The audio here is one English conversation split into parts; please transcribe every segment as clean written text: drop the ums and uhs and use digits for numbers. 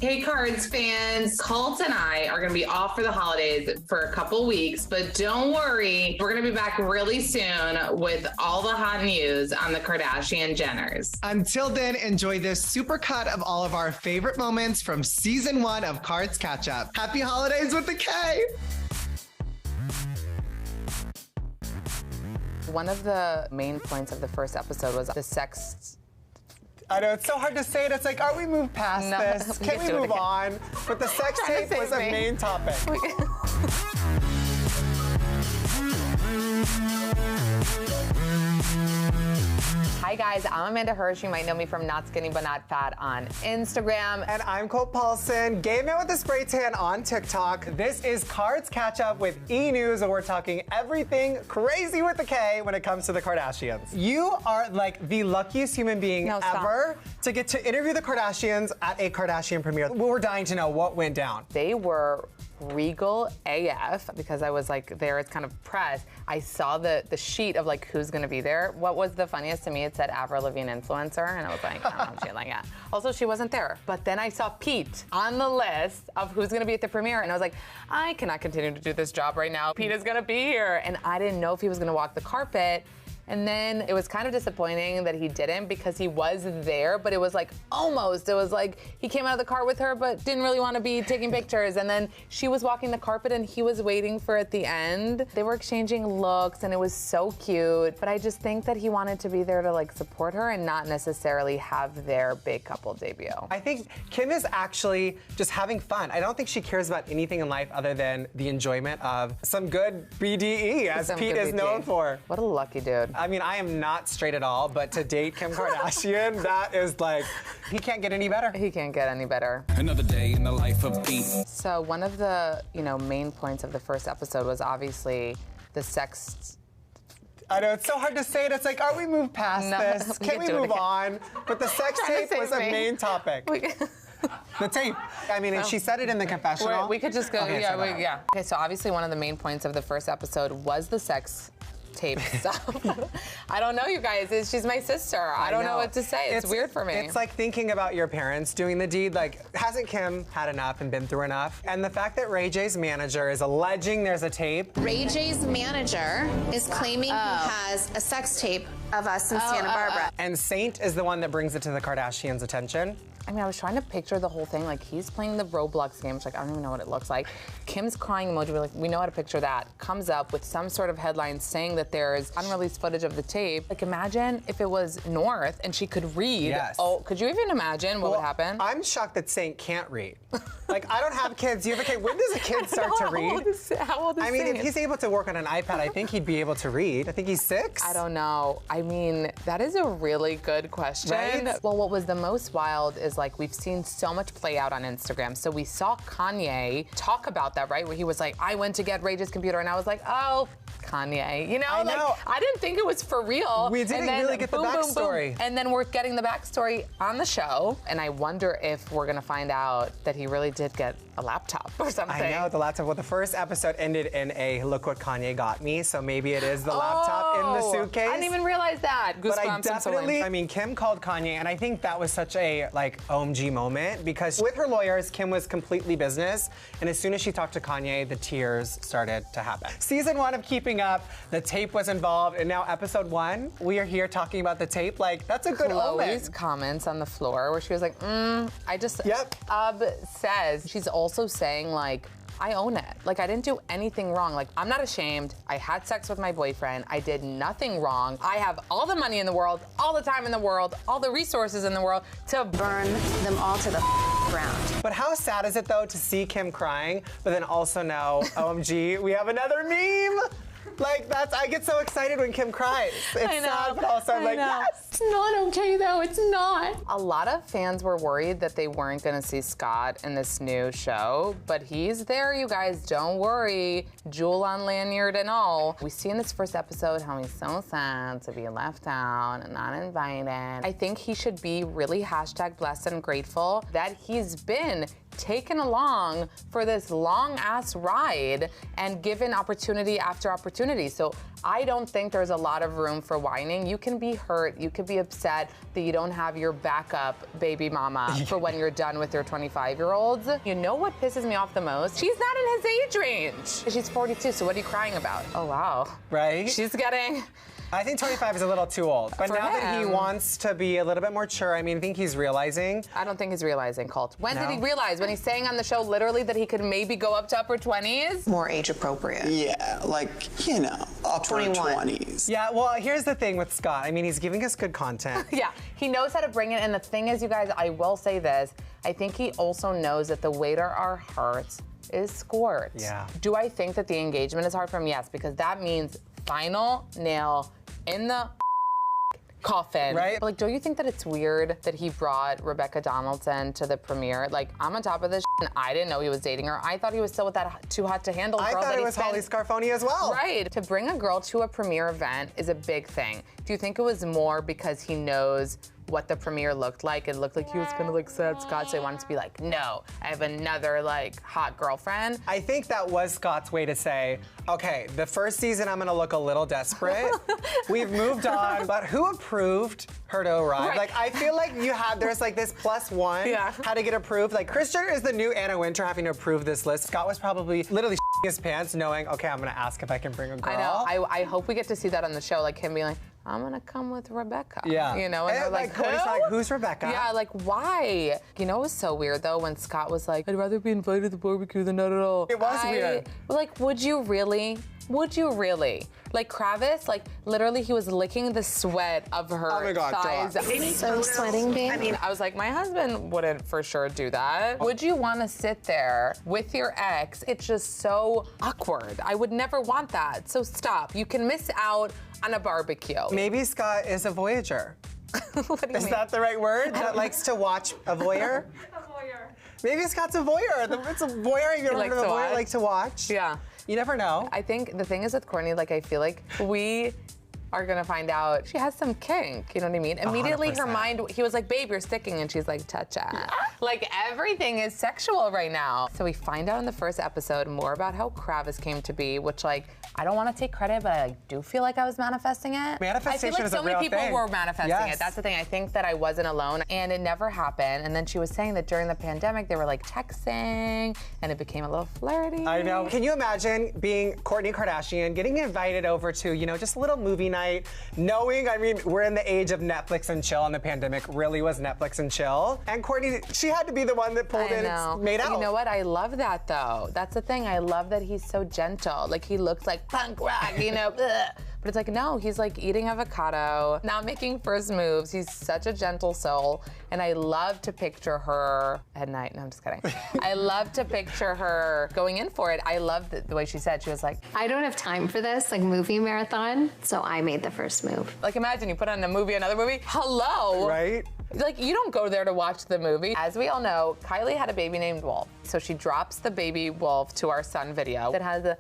Hey, Cards fans. Colt and I are going to be off for the holidays for a couple weeks, but don't worry. We're going to be back really soon with all the hot news on the Kardashian-Jenners. Until then, enjoy this super cut of all of our favorite moments from season 1 of Kards Katch Up. Happy holidays with the K! One of the main points of the first episode was the sex. I know, it's so hard to say it. It's like, are we moved past this? Can we move on? But the sex tape was a main topic. Hi guys, I'm Amanda Hirsch. You might know me from Not Skinny But Not Fat on Instagram. And I'm Colt Paulsen, gay man with a spray tan on TikTok. This is Kards Katch Up with E! News, and we're talking everything crazy with the K when it comes to the Kardashians. You are like the luckiest human being ever to get to interview the Kardashians at a Kardashian premiere. We're dying to know what went down. They were regal AF because I was like there, it's kind of press. I saw the sheet of like who's gonna be there. What was the funniest to me, it said Avril Lavigne influencer, and I was like, I don't know, shit like that. Also, she wasn't there. But then I saw Pete on the list of who's gonna be at the premiere, and I was like, I cannot continue to do this job right now. Pete is gonna be here. And I didn't know if he was gonna walk the carpet. And then it was kind of disappointing that he didn't because he was there, but it was like almost. It was like he came out of the car with her, but didn't really want to be taking pictures. And then she was walking the carpet and he was waiting for at the end. They were exchanging looks and it was so cute. But I just think that he wanted to be there to like support her and not necessarily have their big couple debut. I think Kim is actually just having fun. I don't think she cares about anything in life other than the enjoyment of some good BDE, as Pete is known for. What a lucky dude. I mean, I am not straight at all, but to date Kim Kardashian, that is like, he can't get any better. He can't get any better. Another day in the life of Pete. So one of the, main points of the first episode was obviously the sex. I know, it's so hard to say it. It's like, are we moved past this? Can we move on? But the sex tape was a main topic. The tape. I mean, and she said it in the confessional. We could just go, okay, yeah. Okay, so obviously one of the main points of the first episode was the sex tape stuff. I don't know, you guys. She's my sister. I don't know what to say. It's weird for me. It's like thinking about your parents doing the deed. Like, hasn't Kim had enough and been through enough? And the fact that Ray J's manager is alleging there's a tape. Ray J's manager is claiming he has a sex tape of us in Santa Barbara. And Saint is the one that brings it to the Kardashians' attention. I mean, I was trying to picture the whole thing. Like, he's playing the Roblox game, which, like, I don't even know what it looks like. Kim's crying emoji, we're like, we know how to picture that. Comes up with some sort of headline saying that there's unreleased footage of the tape. Like, imagine if it was North and she could read. Yes. Oh, could you even imagine what would happen? I'm shocked that Saint can't read. Like, I don't have kids. You have a kid. When does a kid start to read? How old is I mean, Saint? if he's able to work on an iPad, I think he'd be able to read. I think he's 6. I don't know. I mean, that is a really good question. Right? Well, what was the most wild is, like, we've seen so much play out on Instagram. So we saw Kanye talk about that, right? Where he was like, I went to get Ray's computer, and I was like, oh, Kanye. I know. I didn't think it was for real. We didn't really get the backstory. And then we're getting the backstory on the show. And I wonder if we're gonna find out that he really did get a laptop or something. I know, the laptop. Well, the first episode ended in a look what Kanye got me, so maybe it is the laptop in the suitcase. I didn't even realize that. But I mean, Kim called Kanye, and I think that was such a, like, OMG moment, because with her lawyers, Kim was completely business, and as soon as she talked to Kanye, the tears started to happen. Season 1 of Keeping Up, the tape was involved, and now episode 1, we are here talking about the tape. Like, that's a good Khloé's omen. comments on the floor where she was like, I just, Yep. says, she's also saying, like, I own it. Like, I didn't do anything wrong. Like, I'm not ashamed. I had sex with my boyfriend. I did nothing wrong. I have all the money in the world, all the time in the world, all the resources in the world to Burn them all to the ground. But how sad is it, though, to see Kim crying, but then also now, OMG, we have another meme? Like, I get so excited when Kim cries. It's sad, but also I'm like, yes. It's not okay, though. It's not. A lot of fans were worried that they weren't gonna see Scott in this new show, but he's there, you guys, don't worry. Jewel on lanyard and all. We see in this first episode how he's so sad to be left out and not invited. I think he should be really #blessed and grateful that he's been taken along for this long-ass ride and given opportunity after opportunity. So I don't think there's a lot of room for whining. You can be hurt, you could be upset that you don't have your backup baby mama for when you're done with your 25-year-olds. You know what pisses me off the most? She's not in his age range. She's 42, so what are you crying about? Oh, wow. Right? She's getting... I think 25 is a little too old. But For now that he him. wants to be a little bit more mature, I mean, I think he's realizing. I don't think he's realizing, Colt. When No? did he realize? When he's saying on the show literally that he could maybe go up to upper 20s? More age appropriate. Yeah, like, you know, upper 21. 20s. Yeah, well, here's the thing with Scott. I mean, he's giving us good content. Yeah, he knows how to bring it. And the thing is, you guys, I will say this. I think he also knows that the way to our hearts is Squirt. Yeah. Do I think that the engagement is hard for him? Yes, because that means final nail in the coffin. Right. But, like, don't you think that it's weird that he brought Rebecca Donaldson to the premiere? Like, I'm on top of this and I didn't know he was dating her. I thought he was still with that Too Hot to Handle girl I thought that it he was spent- Holly Scarfoni as well. Right. To bring a girl to a premiere event is a big thing. Do you think it was more because he knows what the premiere looked like? It looked like he was gonna like sad Scott, so he wanted to be like, no, I have another like hot girlfriend. I think that was Scott's way to say, okay, the first season I'm gonna look a little desperate. We've moved on, but who approved her to arrive? Right. Like, I feel like there's like this +1, Yeah. how to get approved. Like, Kris Jenner is the new Anna Wintour having to approve this list. Scott was probably literally his pants knowing, okay, I'm gonna ask if I can bring a girl. I know. I hope we get to see that on the show, like him being like, I'm gonna come with Rebecca. Yeah. You know, and they're like, Courtney's who? like, who's Rebecca? Yeah, like, why? You know, it was so weird, though, when Scott was like, I'd rather be invited to the barbecue than not at all. It was weird. Like, would you really? Would you really? Like, Kravis, like, literally, he was licking the sweat of her Oh my God, thighs. God. So sweating, babe. I mean, I was like, my husband wouldn't for sure do that. Would you want to sit there with your ex? It's just so awkward. I would never want that. So stop. You can miss out on a barbecue. Maybe Scott is a voyager. What do you Is mean? that the right word? That likes to watch a voyeur? Maybe Scott's a voyeur. It's a voyeur. You ever heard likes of a to voyeur watch. like to watch? Yeah. You never know. I think the thing is with Kourtney, like, I feel like we are gonna find out she has some kink, you know what I mean? Immediately her 100%. mind, he was like, babe, you're sticking, and she's like, cha-cha. Like, everything is sexual right now. So we find out in the first episode more about how Kravis came to be, which, like, I don't want to take credit, but I like, do feel like I was manifesting it. Manifestation I feel like is a so many real people thing. were manifesting Yes. it. That's the thing. I think that I wasn't alone, and it never happened. And then she was saying that during the pandemic, they were like texting, and it became a little flirty. I know. Can you imagine being Kourtney Kardashian, getting invited over to, you know, just a little movie night, knowing, I mean, we're in the age of Netflix and chill, and the pandemic really was Netflix and chill. And Kourtney, she had to be the one that pulled in and made out. You know what? I love that, though. That's the thing. I love that he's so gentle. Like, he looks like punk rock, you know? Ugh. But it's like, no, he's like eating avocado, not making first moves. He's such a gentle soul. And I love to picture her at night. No, I'm just kidding. I love to picture her going in for it. I love the way she said, she was like, I don't have time for this, like movie marathon, so I made the first move. like, imagine you put on a movie, another movie. Hello. Right? Like, you don't go there to watch the movie. As we all know, Kylie had a baby named Wolf. So she drops the baby Wolf to our son video that has the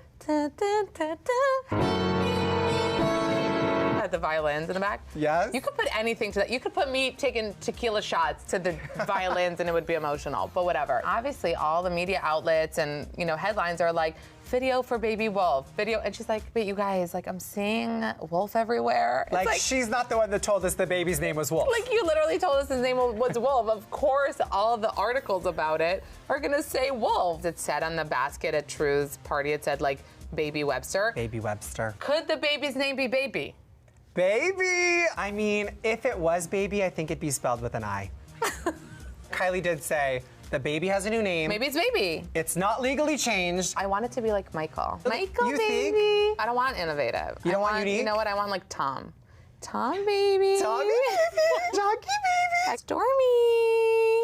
the violins in the back. Yes. You could put anything to that. You could put me taking tequila shots to the violins and it would be emotional, but whatever. Obviously, all the media outlets and, you know, headlines are like, video for baby Wolf, video. And she's like, wait, you guys, like, I'm seeing Wolf everywhere. It's Like, she's not the one that told us the baby's name was Wolf. like, you literally told us his name was Wolf. Of course, all of the articles about it are gonna say Wolf. It said on the basket at True's party, it said, like, Baby Webster. Baby Webster. Could the baby's name be Baby? Baby! I mean, if it was baby, I think it'd be spelled with an I. Kylie did say, the baby has a new name. Maybe it's Baby. It's not legally changed. I want it to be like Michael. Michael, You baby. think? I don't want innovative. You don't I want unique? You know what? I want like Tom. Tom, baby. Doggy baby! Doggy baby! Stormy.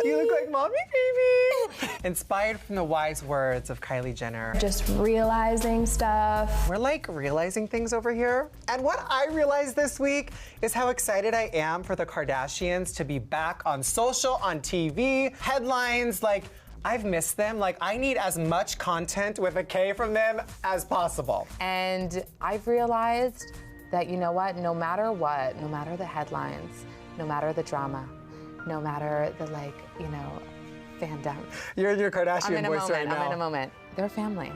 You look like mommy baby! Inspired from the wise words of Kylie Jenner. Just realizing stuff. We're like realizing things over here. And what I realized this week is how excited I am for the Kardashians to be back on social, on TV, headlines, like, I've missed them. Like, I need as much content with a K from them as possible. And I've realized that, you know what, no matter what, no matter the headlines, no matter the drama, no matter the, like, you know, fandom. You're in your Kardashian I'm in a voice moment. right now. I'm in a moment. They're family.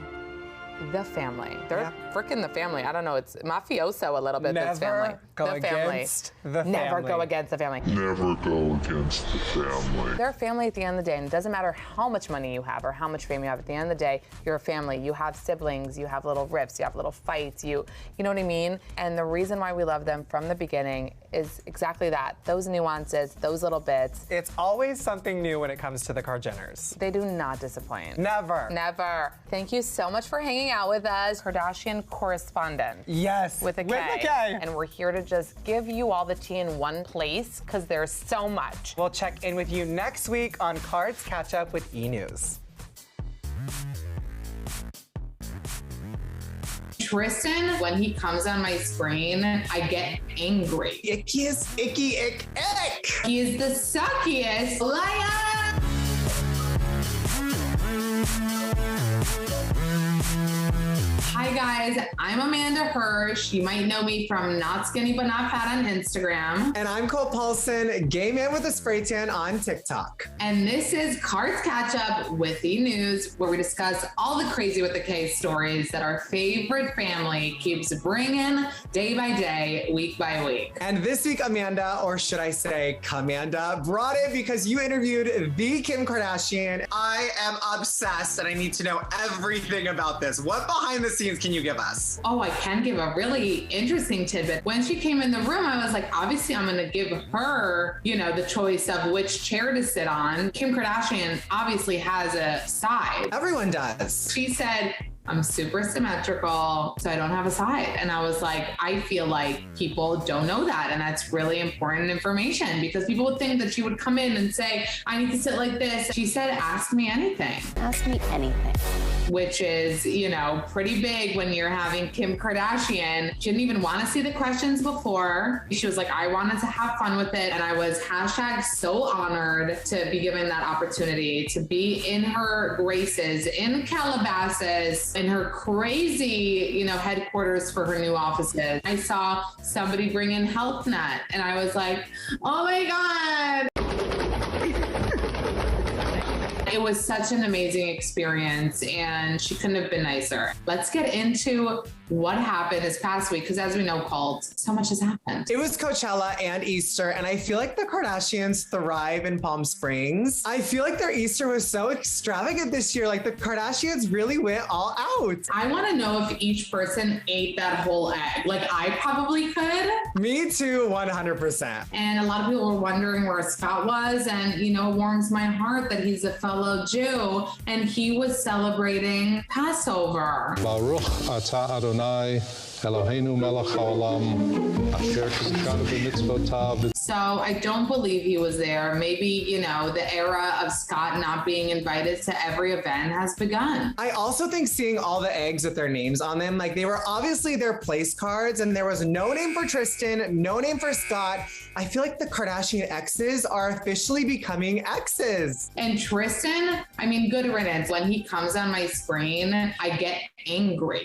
The family. They're freaking the family. I don't know. It's mafioso a little bit. That's family. Go the family. against the family. Never go against the family. Never go against the family. They're family at the end of the day, and it doesn't matter how much money you have or how much fame you have. At the end of the day, you're a family. You have siblings. You have little rifts. You have little fights. You know what I mean? And the reason why we love them from the beginning is exactly that. Those nuances, those little bits. It's always something new when it comes to the Kardashians. They do not disappoint. Never. Never. Thank you so much for hanging out with us. Kardashian Korrespondents. Yes. With a K. With a K. And we're here to just give you all the tea in one place because there's so much. We'll check in with you next week on Kards Katch Up with E! News. Tristan, when he comes on my screen, I get angry. Ickiest, icky, ick, ick. He is the suckiest liar. Hi guys, I'm Amanda Hirsch. You might know me from Not Skinny But Not Fat on Instagram. And I'm Colt Paulsen, gay man with a spray tan on TikTok. And this is Kards Katch Up with E! News, where we discuss all the crazy with the K stories that our favorite family keeps bringing day by day, week by week. And this week, Amanda, or should I say Kamanda, brought it because you interviewed the Kim Kardashian. I am obsessed and I need to know everything about this. What behind the scenes can you give us? Oh, I can give a really interesting tidbit. When she came in the room, I was like, obviously I'm gonna give her, the choice of which chair to sit on. Kim Kardashian obviously has a side. Everyone does. She said, I'm super symmetrical, so I don't have a side. And I was like, I feel like people don't know that. And that's really important information because people would think that she would come in and say, I need to sit like this. She said, ask me anything. Ask me anything. Which is, pretty big when you're having Kim Kardashian. She didn't even want to see the questions before. She was like, I wanted to have fun with it. And I was #so honored to be given that opportunity to be in her graces, in Calabasas, in her crazy, headquarters for her new offices. I saw somebody bring in HealthNet and I was like, oh my God. It was such an amazing experience and she couldn't have been nicer. Let's get into what happened this past week because as we know, Colt, so much has happened. It was Coachella and Easter and I feel like the Kardashians thrive in Palm Springs. I feel like their Easter was so extravagant this year. Like the Kardashians really went all out. I want to know if each person ate that whole egg. Like I probably could. Me too, 100%. And a lot of people were wondering where Scott was and, it warms my heart that he's a fellow Jew and he was celebrating Passover. Baruch atah Adonai Eloheinu melech haolam asher tzidkanu b'mitzvotav. So I don't believe he was there. Maybe, the era of Scott not being invited to every event has begun. I also think seeing all the eggs with their names on them, like they were obviously their place cards and there was no name for Tristan, no name for Scott. I feel like the Kardashian exes are officially becoming exes. And Tristan, good riddance. When he comes on my screen, I get angry.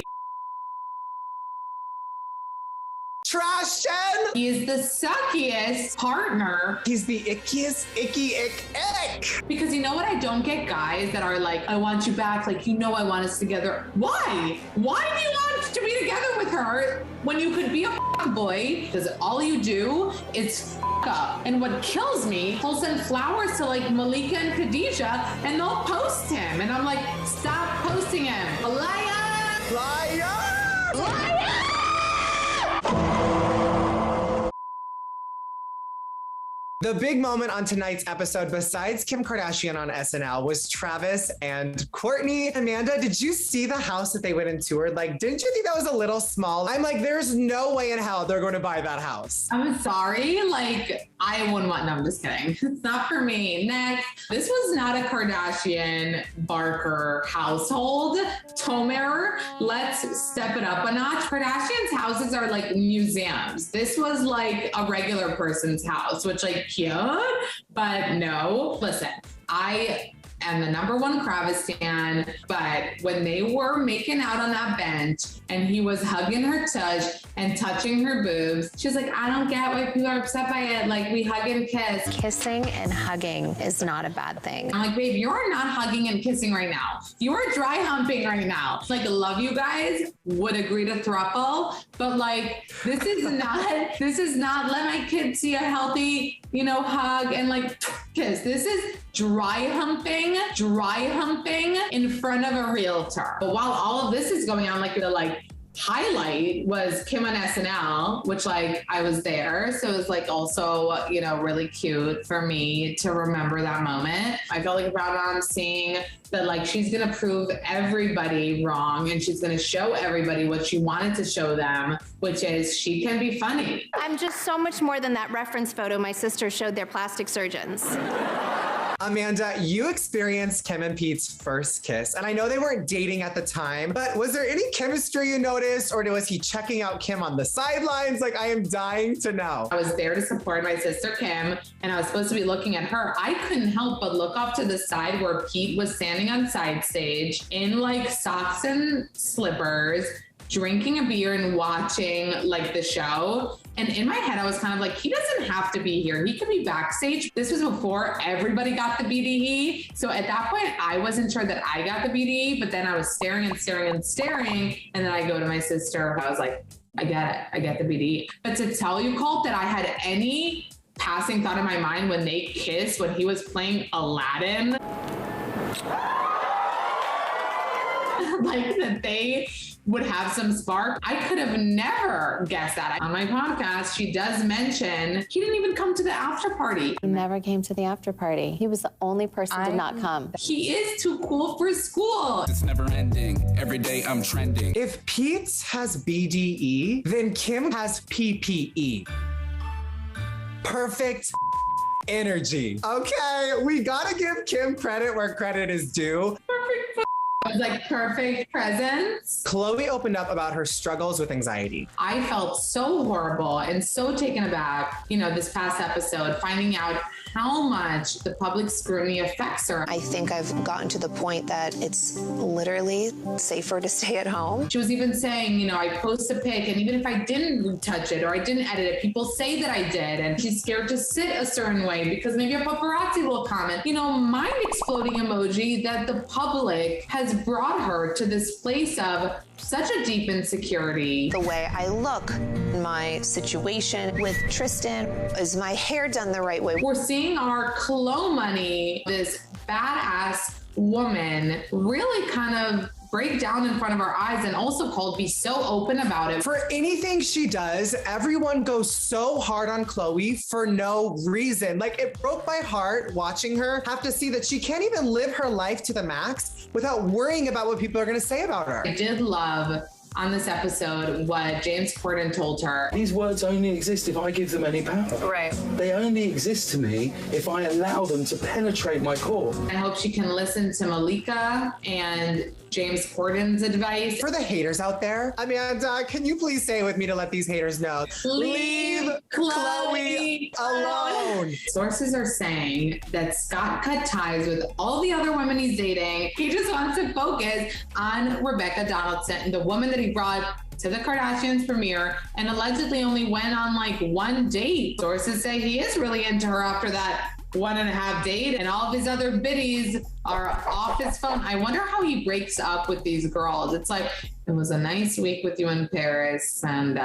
Tristan! He is the suckiest partner. He's the ickiest, icky, ick, ick. Because you know what? I don't get guys that are like, I want you back. Like, I want us together. Why? Why do you want to be together with her when you could be a boy? Because all you do is up. And what kills me, he'll send flowers to like Malika and Khadijah and they'll post him. And I'm like, stop posting him. Liar! Liar! Liar! The big moment on tonight's episode, besides Kim Kardashian on SNL, was Travis and Kourtney. Amanda, did you see the house that they went and toured? Like, didn't you think that was a little small? I'm like, there's no way in hell they're going to buy that house. I'm sorry. Like, I wouldn't want, no, I'm just kidding. It's not for me. Next. This was not a Kardashian Barker household. Tomer, let's step it up a notch. Kardashian's houses are like museums. This was like a regular person's house, which like cute, but no. Listen, I and the #1 Kravis stan, but when they were making out on that bench and he was hugging her tush and touching her boobs, she was like, I don't get why people are upset by it. Like, we hug and kiss. Kissing and hugging is not a bad thing. I'm like, babe, you're not hugging and kissing right now. You are dry humping right now. Like, love you guys, would agree to throuple, but like, this is not let my kid see a healthy, hug and like kiss. This is dry humping in front of a realtor. But while all of this is going on, like the highlight was Kim on SNL, which I was there. So it was also, really cute for me to remember that moment. I felt like a proud mom seeing that she's going to prove everybody wrong and she's going to show everybody what she wanted to show them, which is she can be funny. I'm just so much more than that reference photo my sister showed their plastic surgeons. Amanda, you experienced Kim and Pete's first kiss, and I know they weren't dating at the time, but was there any chemistry you noticed, or was he checking out Kim on the sidelines? I am dying to know. I was there to support my sister Kim, and I was supposed to be looking at her. I couldn't help but look off to the side where Pete was standing on side stage in socks and slippers, drinking a beer and watching the show. And in my head, I was kind of he doesn't have to be here. He could be backstage. This was before everybody got the BDE. So at that point, I wasn't sure that I got the BDE, but then I was staring and staring and staring. And then I go to my sister. I was like, I get it. I get the BDE. But to tell you, Colt, that I had any passing thought in my mind when they kissed, when he was playing Aladdin, that they would have some spark. I could have never guessed that. On my podcast, she does mention he didn't even come to the after party. He never came to the after party. He was the only person to not come. He is too cool for school. It's never ending. Every day I'm trending. If Pete has BDE, then Kim has PPE. Perfect energy. Okay, we gotta give Kim credit where credit is due. Perfect. It was perfect presence. Khloé opened up about her struggles with anxiety. I felt so horrible and so taken aback, this past episode, finding out how much the public scrutiny affects her. I think I've gotten to the point that it's literally safer to stay at home. She was even saying, I post a pic, and even if I didn't touch it or I didn't edit it, people say that I did, and she's scared to sit a certain way because maybe a paparazzi will comment. Mind exploding emoji that the public has brought her to this place of such a deep insecurity. The way I look, my situation with Tristan, is my hair done the right way? We're seeing our Khloé money, this badass woman, really kind of break down in front of our eyes, and also Colt be so open about it. For anything she does, everyone goes so hard on Khloé for no reason. It broke my heart watching her have to see that she can't even live her life to the max without worrying about what people are going to say about her. I did love on this episode what James Corden told her. These words only exist if I give them any power. Right. They only exist to me if I allow them to penetrate my core. I hope she can listen to Malika and James Corden's advice. For the haters out there, Amanda, can you please say with me to let these haters know? Leave Khloé alone. Sources are saying that Scott cut ties with all the other women he's dating. He just wants to focus on Rebecca Donaldson, the woman that he brought to the Kardashians premiere and allegedly only went on one date. Sources say he is really into her after that 1.5 date, and all of his other biddies are off his phone. I wonder how he breaks up with these girls. It's it was a nice week with you in Paris, and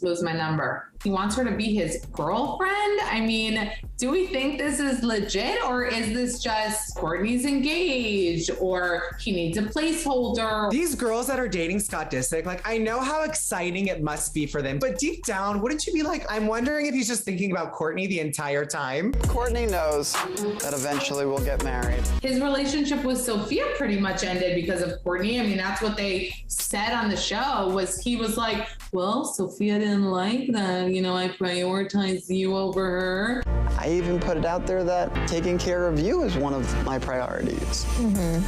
lose my number. He wants her to be his girlfriend. I mean, do we think this is legit, or is this just Kourtney's engaged, or he needs a placeholder? These girls that are dating Scott Disick, I know how exciting it must be for them, but deep down, wouldn't you be I'm wondering if he's just thinking about Kourtney the entire time? Kourtney knows that eventually we'll get married. His relationship with Sophia pretty much ended because of Kourtney. I mean, that's what they said on the show, he was well, Sophia didn't like that. I prioritized you over her. I even put it out there that taking care of you is one of my priorities.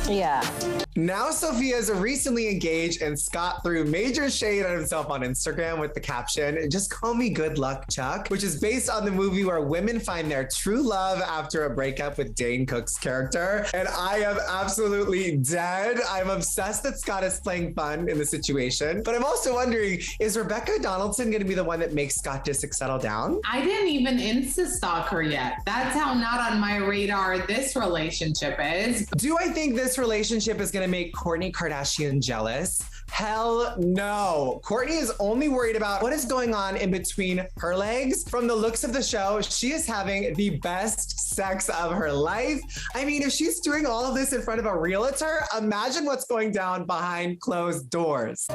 Yeah. Now Sophia's recently engaged and Scott threw major shade at himself on Instagram with the caption, "Just call me Good Luck Chuck," which is based on the movie where women find their true love after a breakup with Dane Cook's character. And I am absolutely dead. I'm obsessed that Scott is playing fun in the situation. But I'm also wondering, is Rebecca Donaldson going to be the one that makes Scott Disick settle down? I didn't even Insta-stalk her yet. That's how not on my radar this relationship is. Do I think this relationship is going to make Kourtney Kardashian jealous? Hell no. Kourtney is only worried about what is going on in between her legs. From the looks of the show, she is having the best sex of her life. I mean, if she's doing all of this in front of a realtor, imagine what's going down behind closed doors.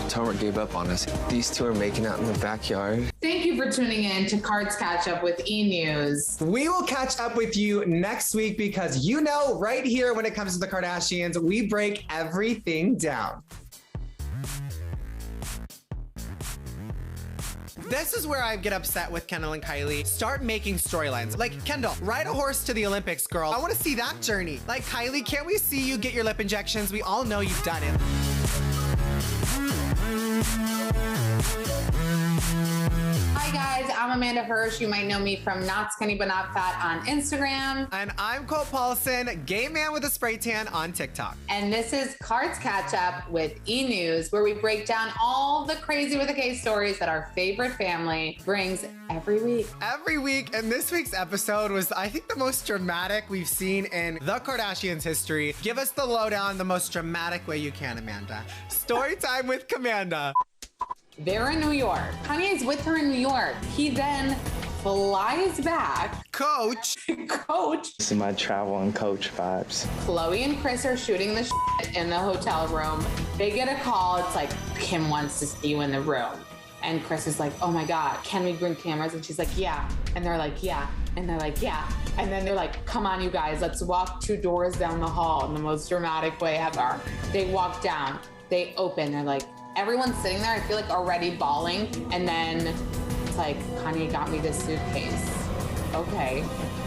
Tomer gave up on us. These two are making out in the backyard. Thank you for tuning in to Kards Katch Up with E! News. We will catch up with you next week because you know, right here when it comes to the Kardashians, we break everything down. This is where I get upset with Kendall and Kylie. Start making storylines. Like, Kendall, ride a horse to the Olympics, girl. I want to see that journey. Like, Kylie, can't we see you get your lip injections? We all know you've done it. Hi guys, I'm Amanda Hirsch. You might know me from Not Skinny But Not Fat on Instagram. And I'm Colt Paulsen, gay man with a spray tan on TikTok. And this is Kards Katch Up with E! News, where we break down all the crazy with a K stories that our favorite family brings every week. Every week, and this week's episode was, I think, the most dramatic we've seen in the Kardashians' history. Give us the lowdown the most dramatic way you can, Amanda. Story time with Commanda. They're in New York. Kanye's with her in New York. He then flies back. Coach. This is my travel and coach vibes. Khloé and Kris are shooting the shit in the hotel room. They get a call. It's like, Kim wants to see you in the room. And Kris is like, oh my God, can we bring cameras? And she's like, yeah. And they're like, yeah. And they're like, yeah. And then they're like, come on, you guys, let's walk 2 doors down the hall in the most dramatic way ever. They walk down, they open, they're like, everyone's sitting there, I feel like already bawling. And then it's like, Kanye got me this suitcase. Okay,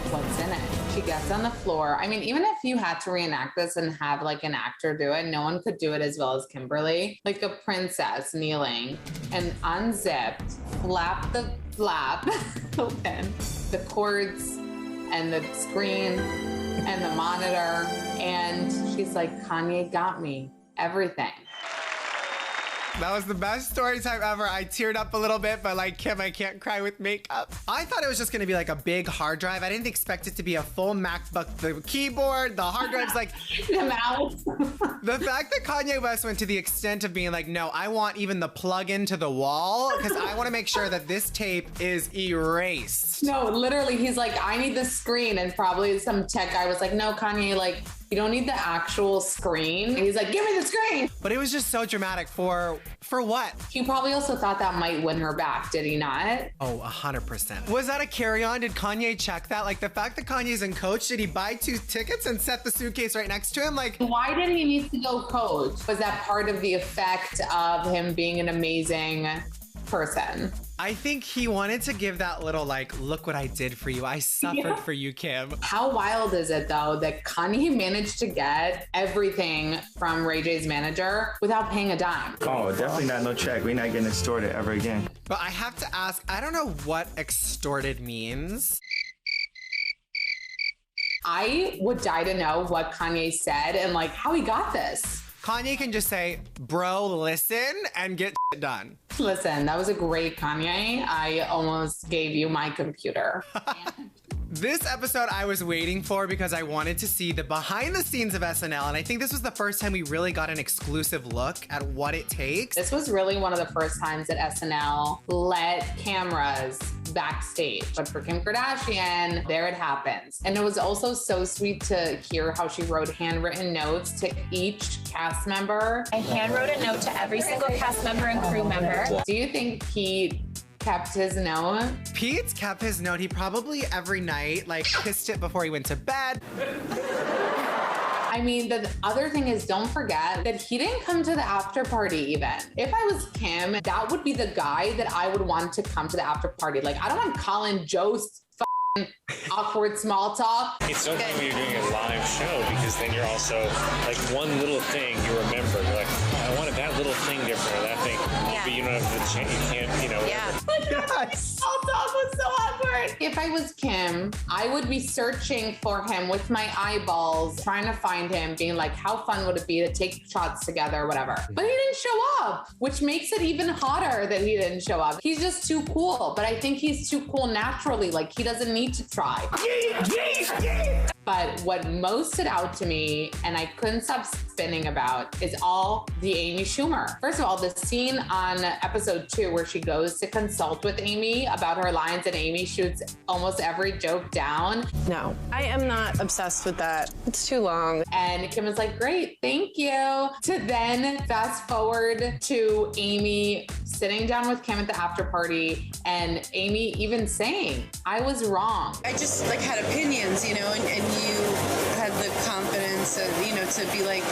what's in it? She gets on the floor. I mean, even if you had to reenact this and have like an actor do it, no one could do it as well as Kimberly. Like a princess kneeling and unzipped, flap the flap open, the cords and the screen and the monitor. And she's like, Kanye got me everything. That was the best story time ever. I teared up a little bit, but like Kim, I can't cry with makeup. I thought it was just gonna be like a big hard drive. I didn't expect it to be a full MacBook. The keyboard, the hard drive's like... the mouse. The fact that Kanye West went to the extent of being like, no, I want even the plug-in to the wall because I want to make sure that this tape is erased. No, literally, he's like, I need the screen. And probably some tech guy was like, no, Kanye, like, you don't need the actual screen. And he's like, give me the screen. But it was just so dramatic for what? He probably also thought that might win her back, did he not? Oh, 100%. Was that a carry-on? Did Kanye check that? Like the fact that Kanye's in Coach, did he buy 2 tickets and set the suitcase right next to him? Like, why did he need to go Coach? Was that part of the effect of him being an amazing person? I think he wanted to give that little like, look what I did for you. I suffered for you, Kim. How wild is it though that Kanye managed to get everything from Ray J's manager without paying a dime? Oh, definitely not no check. We're not getting extorted ever again. But I have to ask, I don't know what extorted means. I would die to know what Kanye said and like how he got this. Kanye can just say, bro, listen, and get shit done. Listen, that was a great Kanye. I almost gave you my computer. This episode I was waiting for because I wanted to see the behind the scenes of SNL, and I think this was the first time we really got an exclusive look at what it takes. This was really one of the first times that SNL let cameras backstage. But for Kim Kardashian, there it happens. And it was also so sweet to hear how she wrote handwritten notes to each cast member. I handwrote a note to every single cast member and crew member. Do you think Pete kept his note? Pete's kept his note. He probably every night like kissed it before he went to bed. I mean, the other thing is, don't forget that he didn't come to the after party even. If I was Kim, that would be the guy that I would want to come to the after party. Like, I don't want Colin Jost awkward small talk. It's so funny when you're doing a live show because then you're also like one little thing you remember. You're like, oh, I wanted that little thing different or that thing. Yeah. But you don't have the chance. You can't, you know. Yeah. Small talk was so awkward. If I was Kim, I would be searching for him with my eyeballs, trying to find him, being like, how fun would it be to take shots together or whatever. But he didn't show up, which makes it even hotter that he didn't show up. He's just too cool, but I think he's too cool naturally. Like, he doesn't need to try. But what most stood out to me, and I couldn't stop spinning about, is all the Amy Schumer. First of all, the scene on episode 2 where she goes to consult with Amy about her lines and Amy shoots almost every joke down. No, I am not obsessed with that. It's too long. And Kim was like, great, thank you. To then fast forward to Amy sitting down with Kim at the after party and Amy even saying, I was wrong. I just like had opinions, you know, and you had the confidence of, you know, to be like,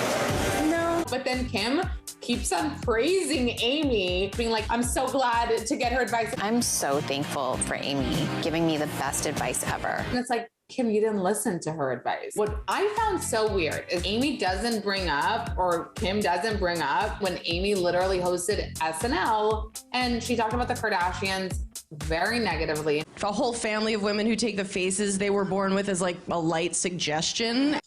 no. But then Kim keeps on praising Amy, being like, I'm so glad to get her advice. I'm so thankful for Amy giving me the best advice ever. And it's like, Kim, you didn't listen to her advice. What I found so weird is Amy doesn't bring up, or Kim doesn't bring up, when Amy literally hosted SNL and she talked about the Kardashians very negatively. A whole family of women who take the faces they were born with as like a light suggestion.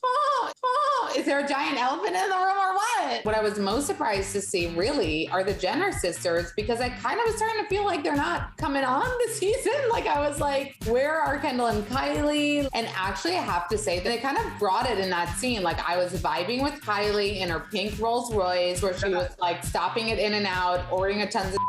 Is there a giant elephant in the room or what? What I was most surprised to see really are the Jenner sisters, because I kind of was starting to feel like they're not coming on this season. Like I was like, where are Kendall and Kylie? And actually I have to say that they kind of brought it in that scene. Like I was vibing with Kylie in her pink Rolls Royce where she was like stopping at In-N-Out, ordering a tons of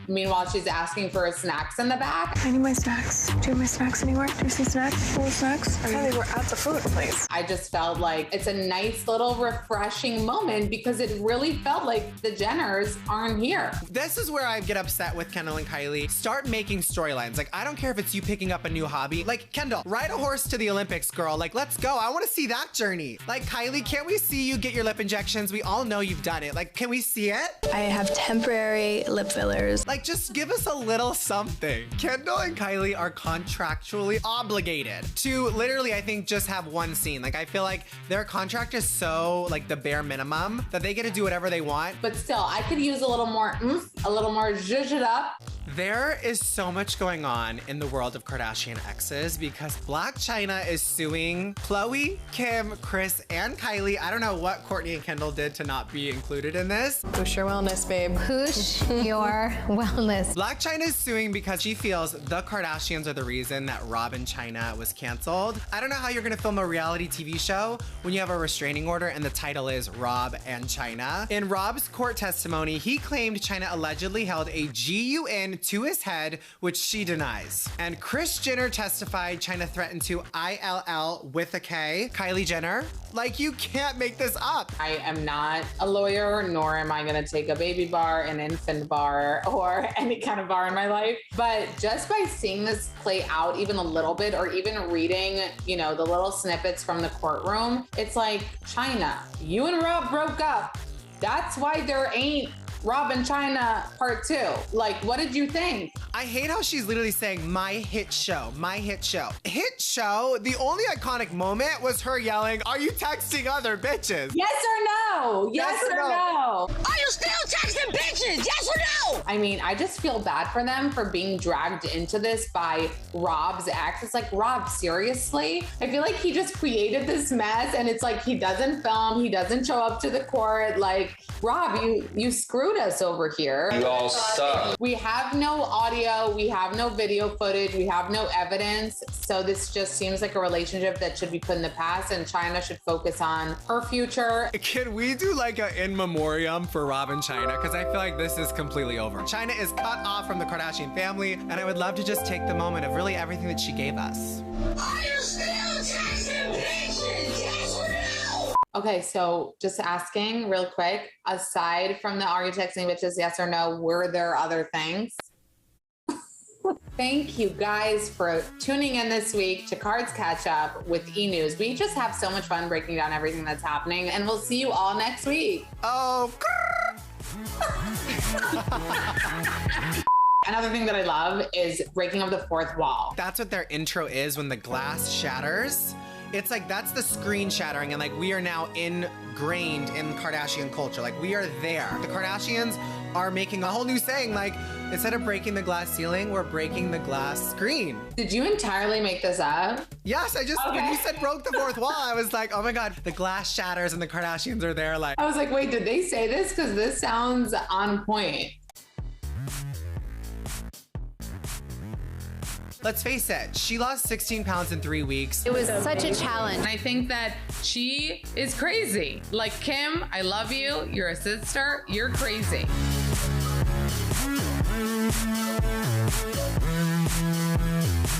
meanwhile, she's asking for snacks in the back. I need my snacks. Do you have my snacks anywhere? Do you see snacks? Full snacks? Kylie, we're at the food place. I just felt like it's a nice little refreshing moment because it really felt like the Jenners aren't here. This is where I get upset with Kendall and Kylie. Start making storylines. Like, I don't care if it's you picking up a new hobby. Like, Kendall, ride a horse to the Olympics, girl. Like, let's go. I want to see that journey. Like, Kylie, can't we see you get your lip injections? We all know you've done it. Like, can we see it? I have temporary lip fillers. Like, just give us a little something. Kendall and Kylie are contractually obligated to literally, I think, just have one scene. Like, I feel like their contract is so, like, the bare minimum that they get to do whatever they want. But still, I could use a little more a little more zhuzh it up. There is so much going on in the world of Kardashian exes because Blac Chyna is suing Khloé, Kim, Kris, and Kylie. I don't know what Kourtney and Kendall did to not be included in this. Push your wellness, babe. Push your wellness. Blac Chyna is suing because she feels the Kardashians are the reason that Rob and Chyna was canceled. I don't know how you're gonna film a reality TV show when you have a restraining order and the title is Rob and Chyna. In Rob's court testimony, he claimed Chyna allegedly held a GUN to his head, which she denies. And Kris Jenner testified Chyna threatened to ILL with a K, Kylie Jenner. Like, you can't make this up. I am not a lawyer, nor am I gonna take a baby bar, an infant bar, or any kind of bar in my life. But just by seeing this play out even a little bit, or even reading, you know, the little snippets from the courtroom, it's like, Chyna, you and Rob broke up. That's why there ain't Rob and Chyna part 2. Like, what did you think? I hate how she's literally saying my hit show, my hit show. Hit show, the only iconic moment was her yelling, are you texting other bitches? Yes or no? Yes or no? Are you still texting bitches? Yes or no? I mean, I just feel bad for them for being dragged into this by Rob's ex. It's like, Rob, seriously? I feel like he just created this mess and it's like he doesn't film, he doesn't show up to the court. Like, Rob, you screwed us over here. You all suck. We have no audio, we have no video footage, we have no evidence. So this just seems like a relationship that should be put in the past and Chyna should focus on her future. Can we do like an in memoriam for Rob and Chyna? Because I feel like this is completely over. Chyna is cut off from the Kardashian family, and I would love to just take the moment of really everything that she gave us. Are you still texting bitches? Yes or no? Okay, so just asking real quick, aside from the are you texting bitches, yes or no, were there other things? Thank you guys for tuning in this week to Kards Katch Up with E! News. We just have so much fun breaking down everything that's happening, and we'll see you all next week. Oh, Another thing that I love is breaking of the fourth wall. That's what their intro is when the glass shatters. It's like, that's the screen shattering, and like we are now ingrained in Kardashian culture. Like we are there. The Kardashians are making a whole new saying, like instead of breaking the glass ceiling, we're breaking the glass screen. Did you entirely make this up? Yes, when you said broke the fourth wall, I was like, oh my God, the glass shatters and the Kardashians are there like. I was like, wait, did they say this? Because this sounds on point. Let's face it, she lost 16 pounds in 3 weeks. It was such a challenge. And I think that she is crazy. Like, Kim, I love you. You're a sister. You're crazy.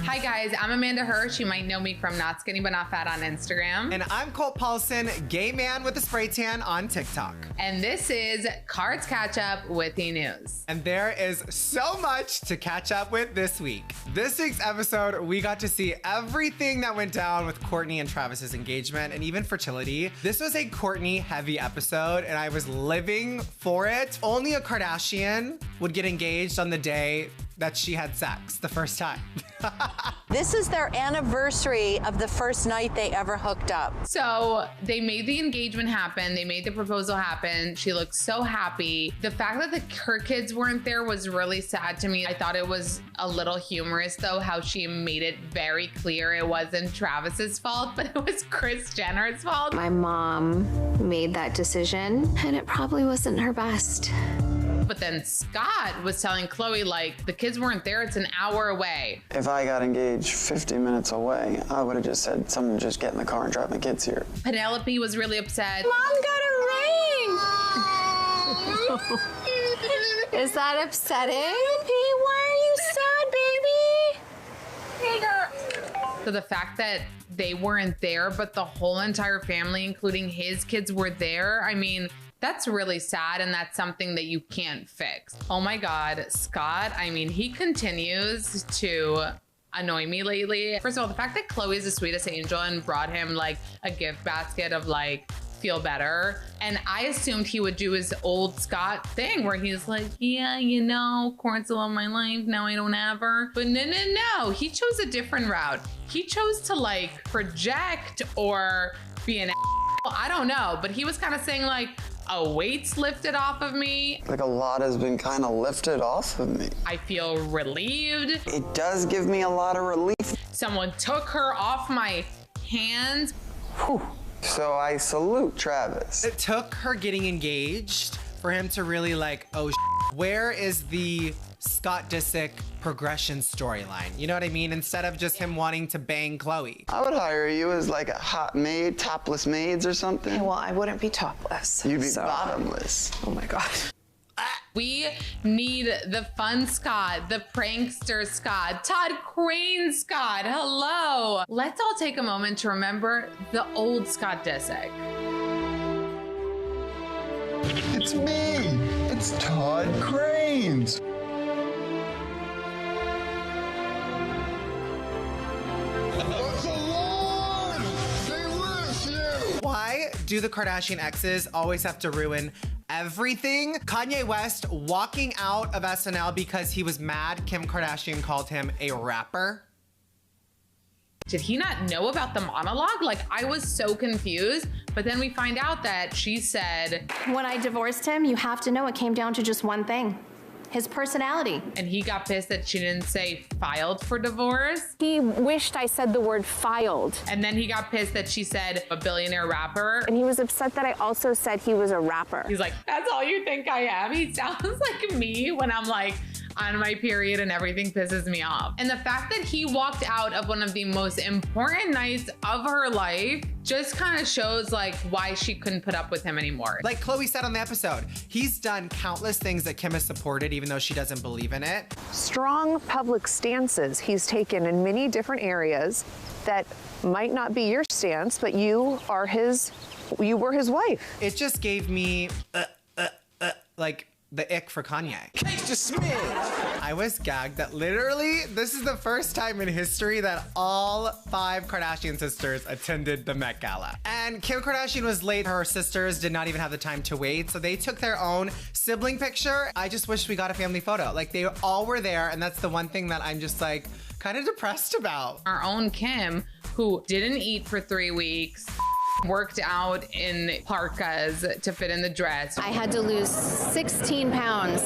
Hi guys, I'm Amanda Hirsch. You might know me from Not Skinny But Not Fat on Instagram. And I'm Colt Paulsen, gay man with a spray tan on TikTok. And this is Kards Katch Up with E! News. And there is so much to catch up with this week. This week's episode, we got to see everything that went down with Kourtney and Travis's engagement and even fertility. This was a Kourtney heavy episode and I was living for it. Only a Kardashian would get engaged on the day that she had sex the first time. This is their anniversary of the first night they ever hooked up. So they made the engagement happen. They made the proposal happen. She looked so happy. The fact that her kids weren't there was really sad to me. I thought it was a little humorous though, how she made it very clear it wasn't Travis's fault, but it was Kris Jenner's fault. My mom made that decision and it probably wasn't her best. But then Scott was telling Khloé, like, the kids weren't there, it's an hour away. If I got engaged 50 minutes away, I would have just said, someone just get in the car and drive my kids here. Penelope was really upset. Mom got a ring! Is that upsetting? Why are you sad, baby? So the fact that they weren't there, but the whole entire family, including his kids, were there, I mean, that's really sad, and that's something that you can't fix. Oh my God, Scott, I mean, he continues to annoy me lately. First of all, the fact that Khloé is the sweetest angel and brought him like a gift basket of like, feel better. And I assumed he would do his old Scott thing where he's like, yeah, you know, Kourt's the love of my life, now I don't have her. But no, he chose a different route. He chose to like project or be an I don't know, but he was kind of saying like, a weight's lifted off of me. Like a lot has been kind of lifted off of me. I feel relieved. It does give me a lot of relief. Someone took her off my hands. Whew. So I salute Travis. It took her getting engaged for him to really like, oh, where is the Scott Disick progression storyline? You know what I mean? Instead of just him wanting to bang Khloé. I would hire you as like a hot maid, topless maids or something. Yeah, well, I wouldn't be topless. You'd be bottomless. Oh my God. We need the fun Scott, the prankster Scott, Todd Crane Scott. Hello. Let's all take a moment to remember the old Scott Disick. It's me. It's Todd Cranes. Why do the Kardashian exes always have to ruin everything? Kanye West walking out of SNL because he was mad Kim Kardashian called him a rapper. Did he not know about the monologue? Like, I was so confused, but then we find out that she said, when I divorced him, you have to know it came down to just one thing. His personality. And he got pissed that she didn't say filed for divorce. He wished I said the word filed. And then he got pissed that she said a billionaire rapper. And he was upset that I also said he was a rapper. He's like, that's all you think I am? He sounds like me when I'm like on my period and everything pisses me off. And the fact that he walked out of one of the most important nights of her life just kind of shows like why she couldn't put up with him anymore. Like Khloé said on the episode, he's done countless things that Kim has supported even though she doesn't believe in it. Strong public stances he's taken in many different areas that might not be your stance, but you were his wife. It just gave me like the ick for Kanye. Case dismissed. I was gagged that literally this is the first time in history that all 5 Kardashian sisters attended the Met Gala. And Kim Kardashian was late. Her sisters did not even have the time to wait, so they took their own sibling picture. I just wish we got a family photo. Like, they all were there, and that's the one thing that I'm just like kind of depressed about. Our own Kim, who didn't eat for 3 weeks, worked out in parkas to fit in the dress. I had to lose 16 pounds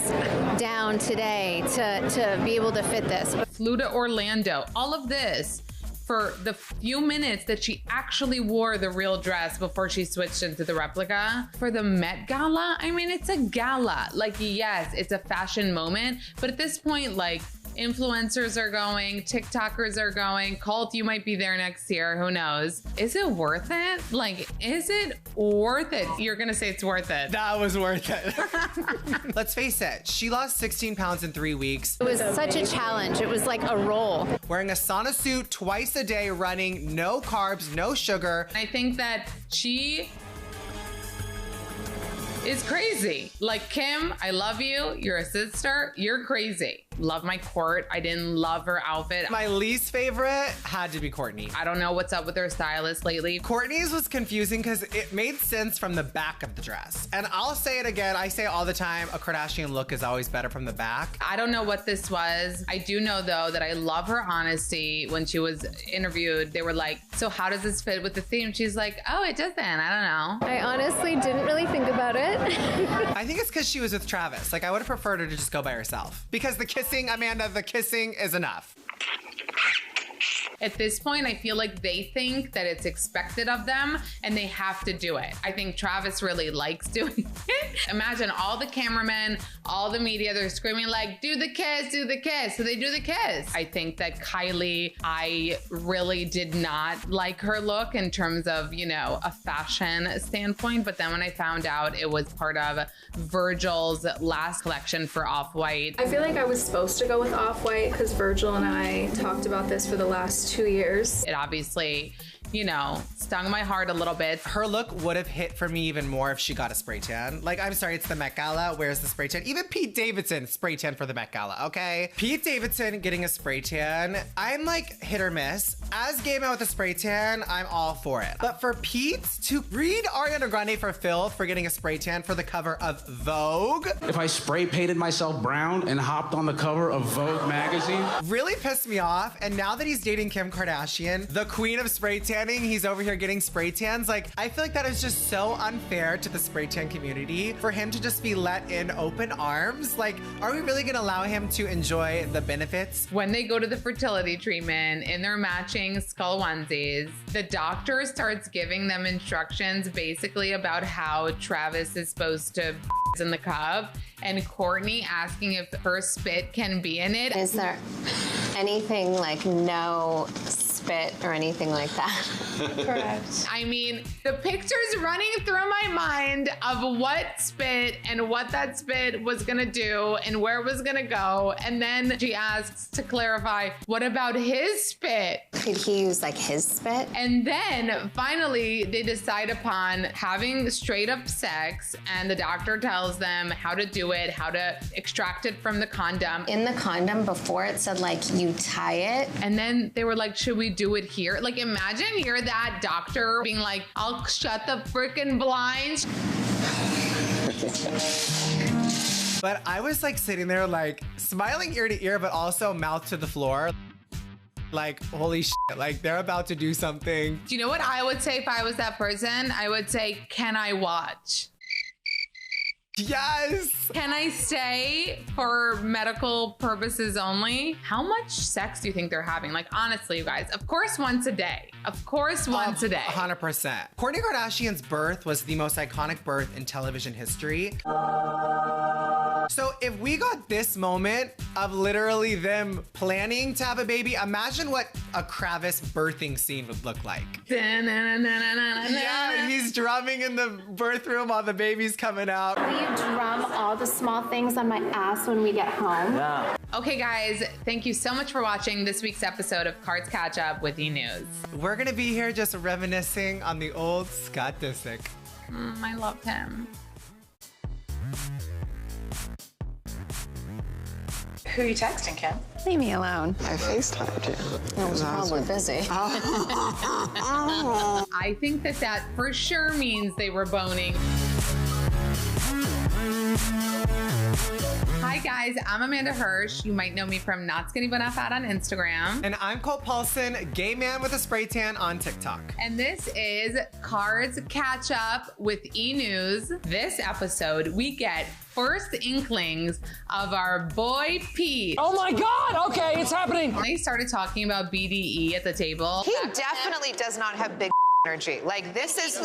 down today to be able to fit this. Flew to Orlando. All of this for the few minutes that she actually wore the real dress before she switched into the replica. For the Met Gala, I mean, it's a gala. Like, yes, it's a fashion moment, but at this point, like, influencers are going, TikTokers are going, Colt, you might be there next year, who knows? Is it worth it? Like, is it worth it? You're gonna say it's worth it. That was worth it. Let's face it, she lost 16 pounds in 3 weeks. It was such a challenge. It was like a roll. Wearing a sauna suit twice a day, running, no carbs, no sugar. I think that she is crazy. Like, Kim, I love you. You're a sister. You're crazy. Love my Kourt. I didn't love her outfit. My least favorite had to be Kourtney. I don't know what's up with her stylist lately. Kourtney's was confusing because it made sense from the back of the dress. And I'll say it again, I say it all the time, a Kardashian look is always better from the back. I don't know what this was. I do know, though, that I love her honesty. When she was interviewed, they were like, so how does this fit with the theme? She's like, oh, it doesn't. I don't know. I honestly didn't really think about it. I think it's because she was with Travis. Like, I would have preferred her to just go by herself. Because the kissing, Amanda, the kissing is enough. At this point, I feel like they think that it's expected of them and they have to do it. I think Travis really likes doing it. Imagine all the cameramen, all the media, they're screaming like, do the kiss, do the kiss. So they do the kiss. I think that Kylie, I really did not like her look in terms of, you know, a fashion standpoint. But then when I found out it was part of Virgil's last collection for Off-White. I feel like I was supposed to go with Off-White because Virgil and I talked about this for the last 2 years. It obviously, you know, stung my heart a little bit. Her look would have hit for me even more if she got a spray tan. Like, I'm sorry, it's the Met Gala. Where's the spray tan? Even Pete Davidson spray tan for the Met Gala, okay? Pete Davidson getting a spray tan, I'm like hit or miss. As gay man with a spray tan, I'm all for it. But for Pete to read Ariana Grande for filth for getting a spray tan for the cover of Vogue. If I spray painted myself brown and hopped on the cover of Vogue magazine. Really pissed me off. And now that he's dating Kim Kardashian, the queen of spray tanning, he's over here getting spray tans. Like, I feel like that is just so unfair to the spray tan community for him to just be let in open arms. Like, are we really gonna allow him to enjoy the benefits? When they go to the fertility treatment in their matching skull onesies, the doctor starts giving them instructions basically about how Travis is supposed to in the cup, and Kourtney asking if her spit can be in it. Is there anything like no spit or anything like that? Correct. I mean, the picture's running through my mind of what spit and what that spit was gonna do and where it was gonna go. And then she asks to clarify, what about his spit? Could he use like his spit? And then finally they decide upon having straight up sex, and the doctor tells them how to do it, how to extract it from the condom. In the condom before it said like you tie it. And then they were like, should we do it here? Like, imagine you're that doctor being like, I'll shut the freaking blinds. But I was like sitting there like smiling ear to ear, but also mouth to the floor. Like, holy shit, like they're about to do something. Do you know what I would say if I was that person? I would say, can I watch? Yes! Can I stay for medical purposes only? How much sex do you think they're having? Like, honestly, you guys, of course once a day. Of course once a day. 100%. Kourtney Kardashian's birth was the most iconic birth in television history. So if we got this moment of literally them planning to have a baby, imagine what a Kravis birthing scene would look like. Yeah, he's drumming in the birth room while the baby's coming out. Will you drum all the small things on my ass when we get home? Yeah. Okay, guys, thank you so much for watching this week's episode of Kards Katch Up with E! News. We're gonna be here just reminiscing on the old Scott Disick. I loved him. Who are you texting, Kim? Leave me alone. I FaceTimed you. I was probably busy. I think that for sure means they were boning. Hi guys, I'm Amanda Hirsch. You might know me from Not Skinny But Not Fat on Instagram. And I'm Colt Paulsen, gay man with a spray tan on TikTok. And this is Kards Katch Up with E! News. This episode, we get first inklings of our boy Pete. Oh my God, okay, it's happening. They started talking about BDE at the table. He definitely does not have big energy. Like this is,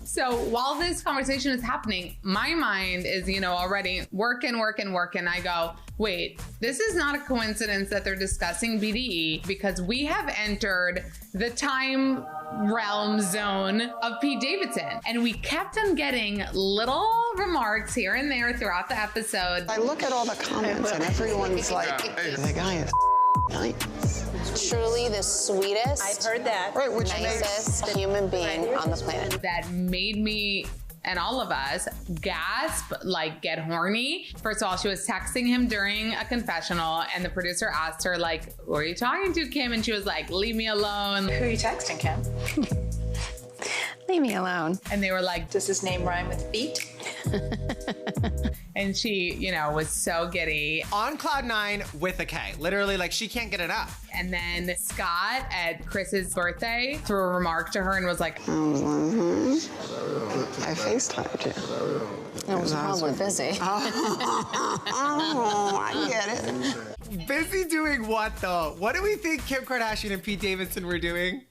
So while this conversation is happening, my mind is, already working. I go, wait, this is not a coincidence that they're discussing BDE because we have entered the time realm zone of Pete Davidson. And we kept on getting little remarks here and there throughout the episode. I look at all the comments and everyone's like, the guy is nice. Truly the sweetest, I've heard that. Right, which nicest human being on the planet. That made me and all of us gasp, like get horny. First of all, she was texting him during a confessional and the producer asked her like, who are you talking to, Kim? And she was like, leave me alone. Who are you texting, Kim? Leave me alone. And they were like, does his name rhyme with feet? And she, was so giddy. On cloud 9 with a K. Literally, like, she can't get it up. And then Scott at Kris's birthday threw a remark to her and was like, I FaceTimed you. I was probably busy. I get it. Busy doing what, though? What do we think Kim Kardashian and Pete Davidson were doing?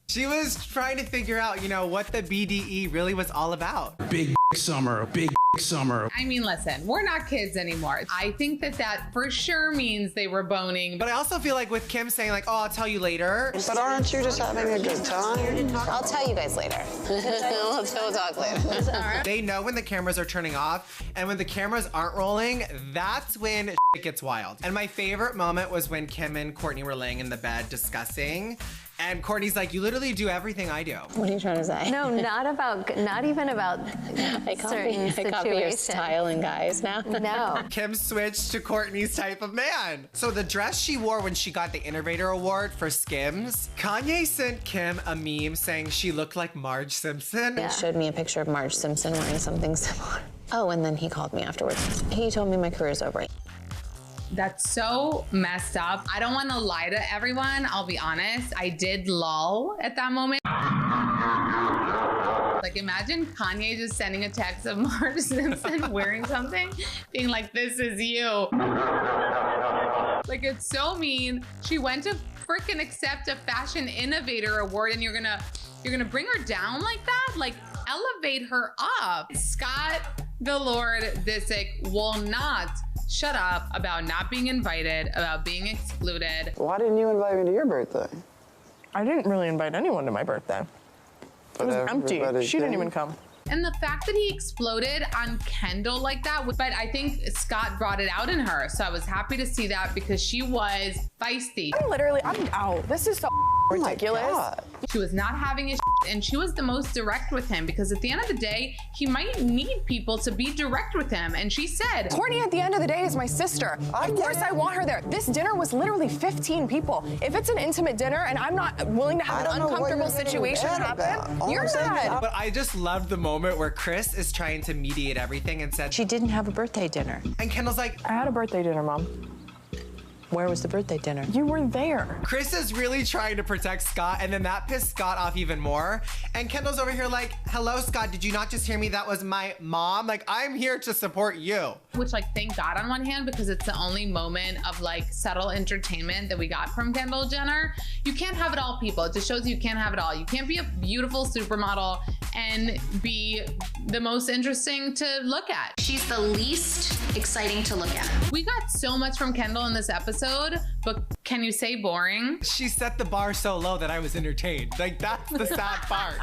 She was trying to figure out, what the BDE really was all about. Big summer, big summer. I mean, listen, we're not kids anymore. I think that for sure means they were boning. But I also feel like with Kim saying like, oh, I'll tell you later. But aren't you just having a good time? I'll tell you guys later. We'll talk later. They know when the cameras are turning off, and when the cameras aren't rolling, that's when it gets wild. And my favorite moment was when Kim and Kourtney were laying in the bed discussing. And Kourtney's like, you literally do everything I do. What are you trying to say? No, not even about certain situations. I copy your styling, guys, now. No. Kim switched to Kourtney's type of man. So the dress she wore when she got the Innovator Award for Skims, Kanye sent Kim a meme saying she looked like Marge Simpson. He showed me a picture of Marge Simpson wearing something similar. Oh, and then he called me afterwards. He told me my career's over. That's so messed up. I don't want to lie to everyone. I'll be honest. I did lull at that moment. Like, imagine Kanye just sending a text of Marge Simpson wearing something, being like, this is you. Like, it's so mean. She went to freaking accept a Fashion Innovator Award and you're gonna bring her down like that? Like, elevate her up. Scott the Lord Disick will not shut up about not being invited, about being excluded. Why didn't you invite me to your birthday? I didn't really invite anyone to my birthday. It was empty. She didn't even come. And the fact that he exploded on Kendall like that, but I think Scott brought it out in her. So I was happy to see that because she was feisty. I'm out. This is so ridiculous. She was not having his and she was the most direct with him because at the end of the day, he might need people to be direct with him. And she said, Kourtney at the end of the day is my sister. Of course I want her there. This dinner was literally 15 people. If it's an intimate dinner and I'm not willing to have an uncomfortable situation happen, you're mad. But I just loved the moment where Kris is trying to mediate everything and said, she didn't have a birthday dinner. And Kendall's like, I had a birthday dinner, Mom. Where was the birthday dinner? You weren't there. Kris is really trying to protect Scott, and then that pissed Scott off even more. And Kendall's over here like, hello, Scott, did you not just hear me? That was my mom. Like, I'm here to support you. Which, like, thank God on one hand, because it's the only moment of, like, subtle entertainment that we got from Kendall Jenner. You can't have it all, people. It just shows you can't have it all. You can't be a beautiful supermodel and be the most interesting to look at. She's the least exciting to look at. We got so much from Kendall in this episode, but can you say boring? She set the bar so low that I was entertained. Like, that's the sad part.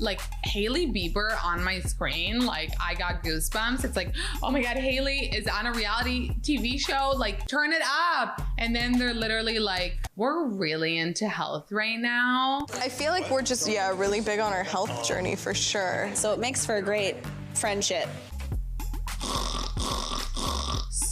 Like, Hailey Bieber on my screen, like, I got goosebumps. It's like, oh my God, Hailey is on a reality TV show, like, turn it up. And then they're literally like, we're really into health right now. I feel like we're just, really big on our health journey for sure. So it makes for a great friendship.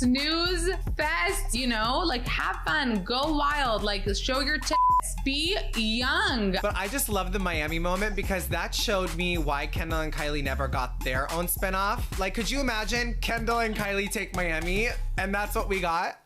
snooze fest, you know? Like, have fun, go wild, like, show your tits, be young. But I just love the Miami moment because that showed me why Kendall and Kylie never got their own spinoff. Like, could you imagine Kendall and Kylie take Miami and that's what we got?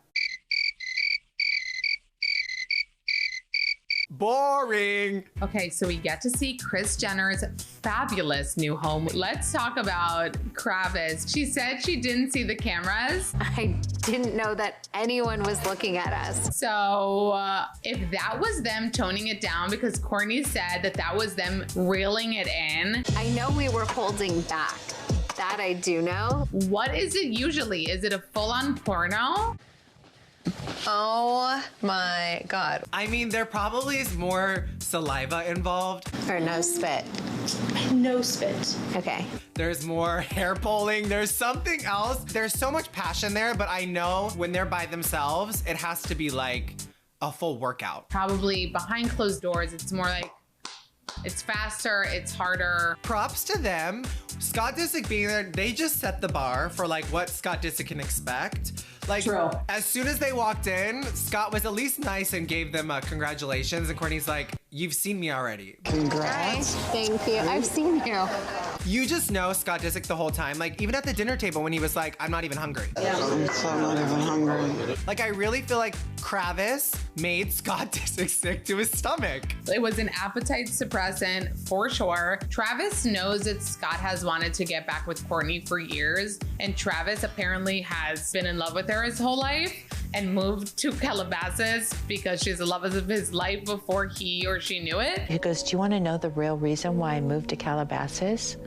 Boring. Okay, so we get to see Kris Jenner's fabulous new home. Let's talk about Kravis. She said she didn't see the cameras. I didn't know that anyone was looking at us. So if that was them toning it down, because Kourtney said that that was them reeling it in. I know we were holding back. That I do know. What is it usually? Is it a full-on porno? Oh my God. I mean, there probably is more saliva involved. Or no spit. No spit. Okay. There's more hair pulling. There's something else. There's so much passion there, but I know when they're by themselves, it has to be like a full workout. Probably behind closed doors, it's more like, it's faster, it's harder. Props to them. Scott Disick being there, they just set the bar for like what Scott Disick can expect. Like, True. As soon as they walked in, Scott was at least nice and gave them congratulations. And Kourtney's like, you've seen me already. Congrats. Thank you. I've seen you. You just know Scott Disick the whole time. Like, even at the dinner table when he was like, I'm not even hungry. I'm so not even hungry. Like, I really feel like Kravis made Scott Disick sick to his stomach. It was an appetite suppressant for sure. Travis knows that Scott has wanted to get back with Kourtney for years, and Travis apparently has been in love with her his whole life and moved to Calabasas because she's the love of his life before he or she knew it. He goes, do you want to know the real reason why I moved to Calabasas?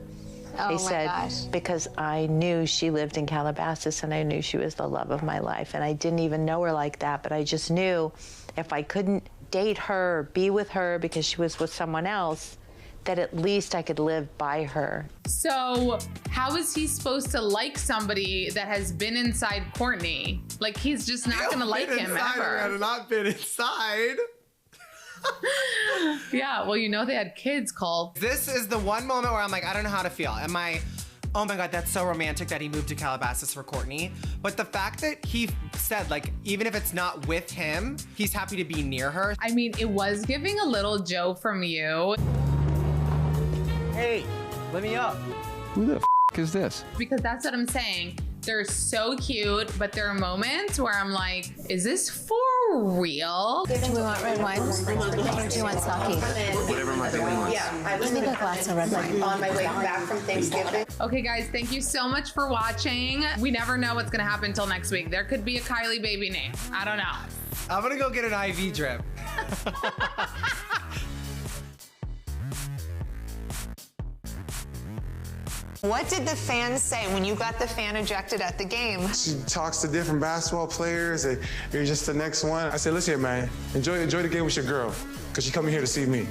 Oh He my said, gosh. because I knew she lived in Calabasas and I knew she was the love of my life. And I didn't even know her like that, but I just knew if I couldn't date her, be with her because she was with someone else, that at least I could live by her. So how is he supposed to like somebody that has been inside Kourtney? Like, he's just not gonna like him ever. I've not been inside. Yeah, well, you know they had kids, Colt. This is the one moment where I'm like, I don't know how to feel. Am I, oh my God, that's so romantic that he moved to Calabasas for Kourtney. But the fact that he said, like, even if it's not with him, he's happy to be near her. I mean, it was giving a little Joe from you. Hey, let me up. Who the is this? Because that's what I'm saying. They're so cute, but there are moments where I'm like, is this for real? Do we want red wine? Or do you want sake? Whatever my family wants. Yeah, I need a glass of red wine. On my way back from Thanksgiving. Okay, guys, thank you so much for watching. We never know what's gonna happen until next week. There could be a Kylie baby name. I don't know. I'm gonna go get an IV drip. What did the fans say when you got the fan ejected at the game? She talks to different basketball players, and you're just the next one. I said, listen here, man, enjoy the game with your girl, because she's coming here to see me.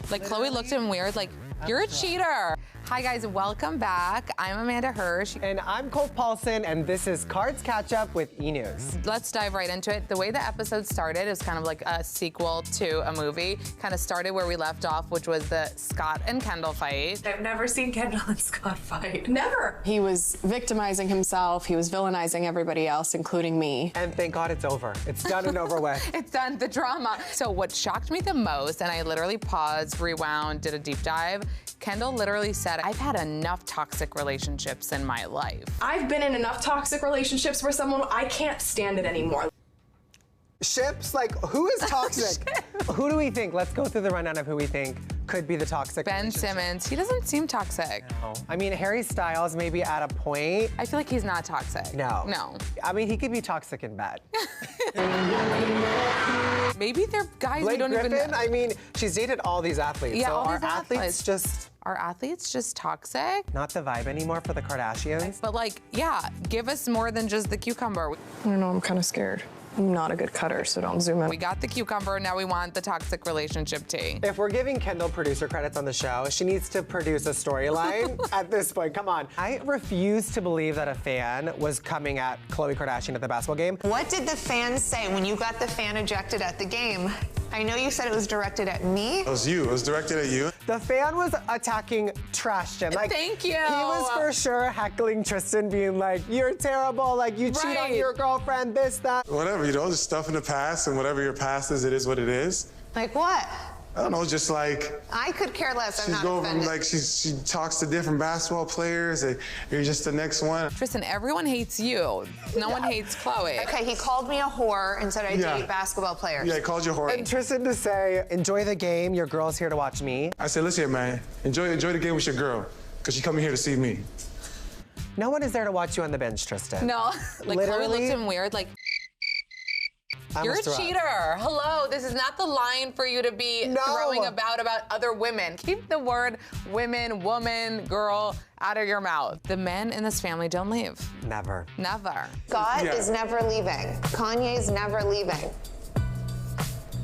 Like, Khloé looked at him weird, like, you're a cheater. Hi guys, welcome back. I'm Amanda Hirsch. And I'm Colt Paulsen, and this is Kards Katch Up with E! News. Let's dive right into it. The way the episode started is kind of like a sequel to a movie. Kind of started where we left off, which was the Scott and Kendall fight. I've never seen Kendall and Scott fight. Never. He was victimizing himself. He was villainizing everybody else, including me. And thank God it's over. It's done and over with. It's done, the drama. So what shocked me the most, and I literally paused, rewound, did a deep dive, Kendall literally said, I've had enough toxic relationships in my life. I've been in enough toxic relationships where I can't stand it anymore. Ships? Like, who is toxic? Who do we think? Let's go through the rundown of who we think could be the toxic Ben Simmons, he doesn't seem toxic. No. I mean, Harry Styles maybe at a point. I feel like he's not toxic. No. No. I mean, he could be toxic in bed. Maybe they're guys Blake we don't Griffin, even know. I mean, she's dated all these athletes. Yeah, so all are these athletes just... Are athletes just toxic? Not the vibe anymore for the Kardashians? But like, yeah, give us more than just the cucumber. I don't know, I'm kind of scared. I'm not a good cutter, so don't zoom in. We got the cucumber, now we want the toxic relationship tea. If we're giving Kendall producer credits on the show, she needs to produce a storyline at this point. Come on. I refuse to believe that a fan was coming at Khloé Kardashian at the basketball game. What did the fans say when you got the fan ejected at the game? I know you said it was directed at me. It was you. It was directed at you. The fan was attacking Tristan. Like, thank you. He was for sure heckling Tristan, being like, "You're terrible. Like, you cheat on your girlfriend. This, that." Whatever, you know, just stuff in the past, and whatever your past is, it is what it is. Like what? I don't know, just like. I could care less. I'm She's not going from offended. like she talks to different basketball players. And you're just the next one. Tristan, everyone hates you. No one hates Khloé. Okay, he called me a whore and said I date basketball players. Yeah, he called you a whore. And Tristan to say, "Enjoy the game. Your girl's here to watch me." I said, "Listen, man, enjoy the game with your girl, cause she's coming here to see me." No one is there to watch you on the bench, Tristan. No, like Khloé looked at him weird, like. You're a cheater. Hello, this is not the line for you to be throwing about other women. Keep the word women, woman, girl out of your mouth. The men in this family don't leave. Never. Never. God is never leaving. Kanye's never leaving.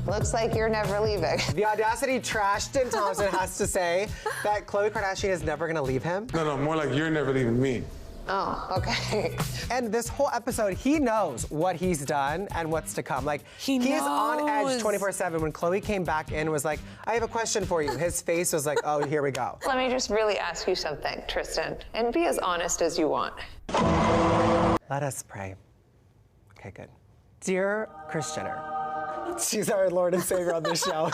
Looks like you're never leaving. The audacity Tristan Thompson has to say that Khloé Kardashian is never gonna leave him. No, more like you're never leaving me. Oh, okay. And this whole episode, he knows what he's done and what's to come. Like, he is on edge 24/7. When Khloé came back in and was like, "I have a question for you," his face was like, "Oh, here we go." Let me just really ask you something, Tristan, and be as honest as you want. Let us pray. Okay, good. Dear Kris Jenner, she's our Lord and Savior on this show.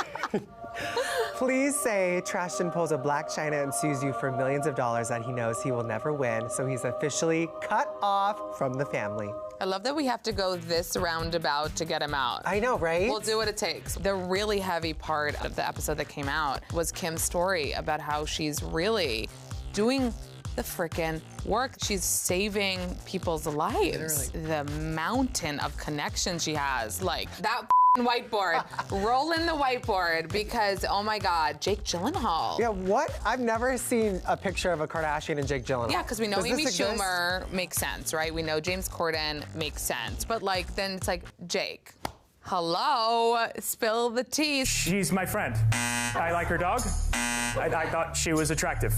Please say Tristan pulls a Black China and sues you for millions of dollars that he knows he will never win, so he's officially cut off from the family. I love that we have to go this roundabout to get him out. I know, right? We'll do what it takes. The really heavy part of the episode that came out was Kim's story about how she's really doing the frickin' work. She's saving people's lives. Literally. The mountain of connections she has, like that whiteboard. Roll in the whiteboard because, oh my God, Jake Gyllenhaal. Yeah, what? I've never seen a picture of a Kardashian and Jake Gyllenhaal. Yeah, because we know Does Amy this exist? Schumer makes sense, right? We know James Corden makes sense. But like, then it's like, Jake, hello, spill the tea. She's my friend. I like her dog. I thought she was attractive.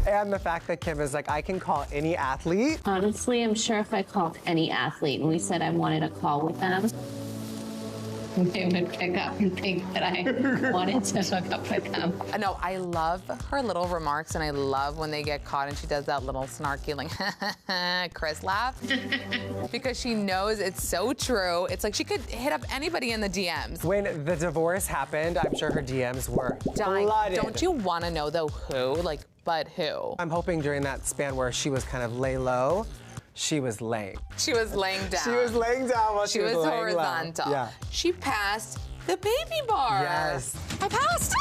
And the fact that Kim is like, I can call any athlete. Honestly, I'm sure if I called any athlete and we said I wanted a call with them, they would pick up and think that I wanted to hook up with them. No, I love her little remarks, and I love when they get caught and she does that little snarky, like, Kris laugh. Because she knows it's so true. It's like she could hit up anybody in the DMs. When the divorce happened, I'm sure her DMs were flooded. Don't you want to know, though, who? Like, but who? I'm hoping during that span where she was kind of lay low, she was laying. She was laying down. She was laying down while she was laying horizontal. Low. Yeah. She passed the baby bar. Yes. I passed.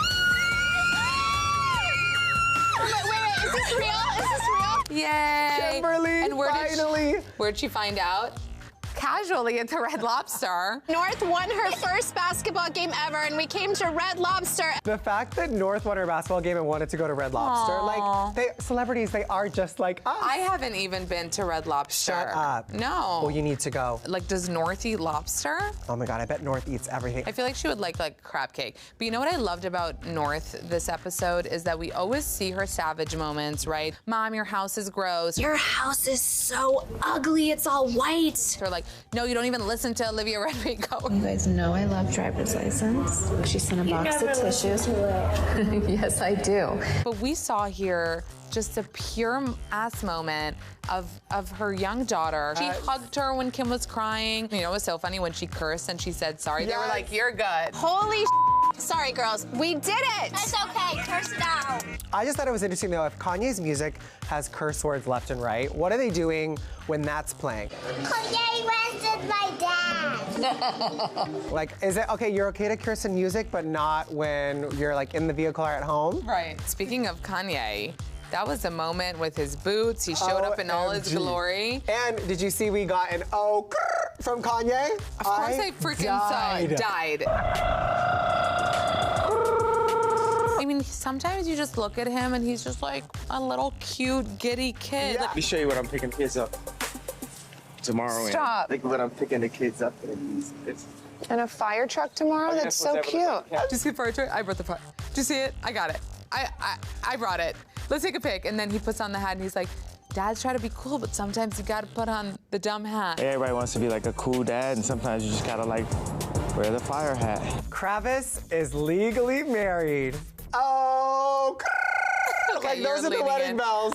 Wait, is this real? Is this real? Yay. Kimberly, and finally. Where'd she find out? Casually at the Red Lobster. North won her first basketball game ever, and we came to Red Lobster. The fact that North won her basketball game and wanted to go to Red Lobster, like, celebrities, they are just like us. I haven't even been to Red Lobster. Shut up. No. Well, you need to go. Like, does North eat lobster? Oh my God, I bet North eats everything. I feel like she would like crab cake. But you know what I loved about North this episode is that we always see her savage moments, right? Mom, your house is gross. Your house is so ugly, it's all white. Or like, no, you don't even listen to Olivia Rodrigo. You guys know I love driver's license. She sent a box of tissues. Yes, I do. But we saw here just a pure ass moment of her young daughter. She hugged her when Kim was crying. You know, it was so funny when she cursed and she said sorry. They were like, you're good. Holy sorry, girls. We did it. That's okay. Curse it out. I just thought it was interesting, though, if Kanye's music has curse words left and right, what are they doing when that's playing? Kanye West is my dad. Like, is it, okay, you're okay to curse in music, but not when you're, like, in the vehicle or at home? Right. Speaking of Kanye, that was a moment with his boots. He showed up in all his glory. And did you see we got an from Kanye? Of course I freaking died. I mean, sometimes you just look at him and he's just like a little cute, giddy kid. Let me show you what I'm picking kids up tomorrow. Stop. Look what I'm picking the kids up. And a fire truck tomorrow? That's so cute. Did you see the fire truck? I brought the fire. Did you see it? I got it. I brought it. Let's take a pic. And then he puts on the hat and he's like, dads try to be cool, but sometimes you gotta put on the dumb hat. Everybody wants to be like a cool dad, and sometimes you just gotta like Wear the fire hat. Kravis is legally married. Oh, Okay, like those you're are the leading wedding in. bells.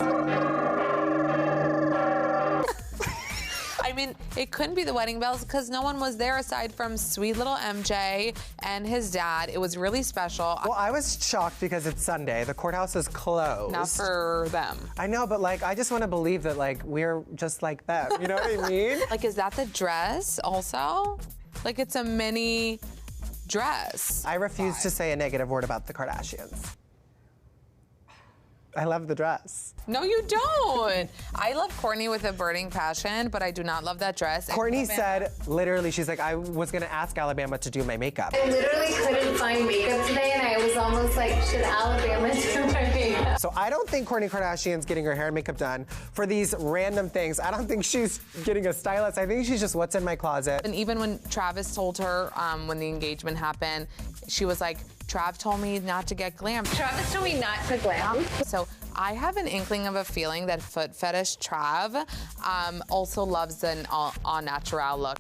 I mean, it couldn't be the wedding bells because no one was there aside from sweet little MJ and his dad. It was really special. Well, I was shocked because it's Sunday. The courthouse is closed. Not for them. I know, but like, I just want to believe that like we're just like them. You know what I mean? Like, is that the dress also? Like, it's a mini dress. I refuse to say a negative word about the Kardashians. I love the dress. No, you don't. I love Kourtney with a burning passion, but I do not love that dress. Kourtney said, literally, she's like, I was gonna ask Alabama to do my makeup. I literally couldn't find makeup today, and I was almost like, should Alabama do my makeup? So I don't think Kourtney Kardashian's getting her hair and makeup done for these random things. I don't think she's getting a stylist. I think she's just what's in my closet. And even when Travis told her when the engagement happened, she was like, Trav told me not to get glam. Travis told me not to glam. So I have an inkling of a feeling that foot fetish Trav also loves an all natural look.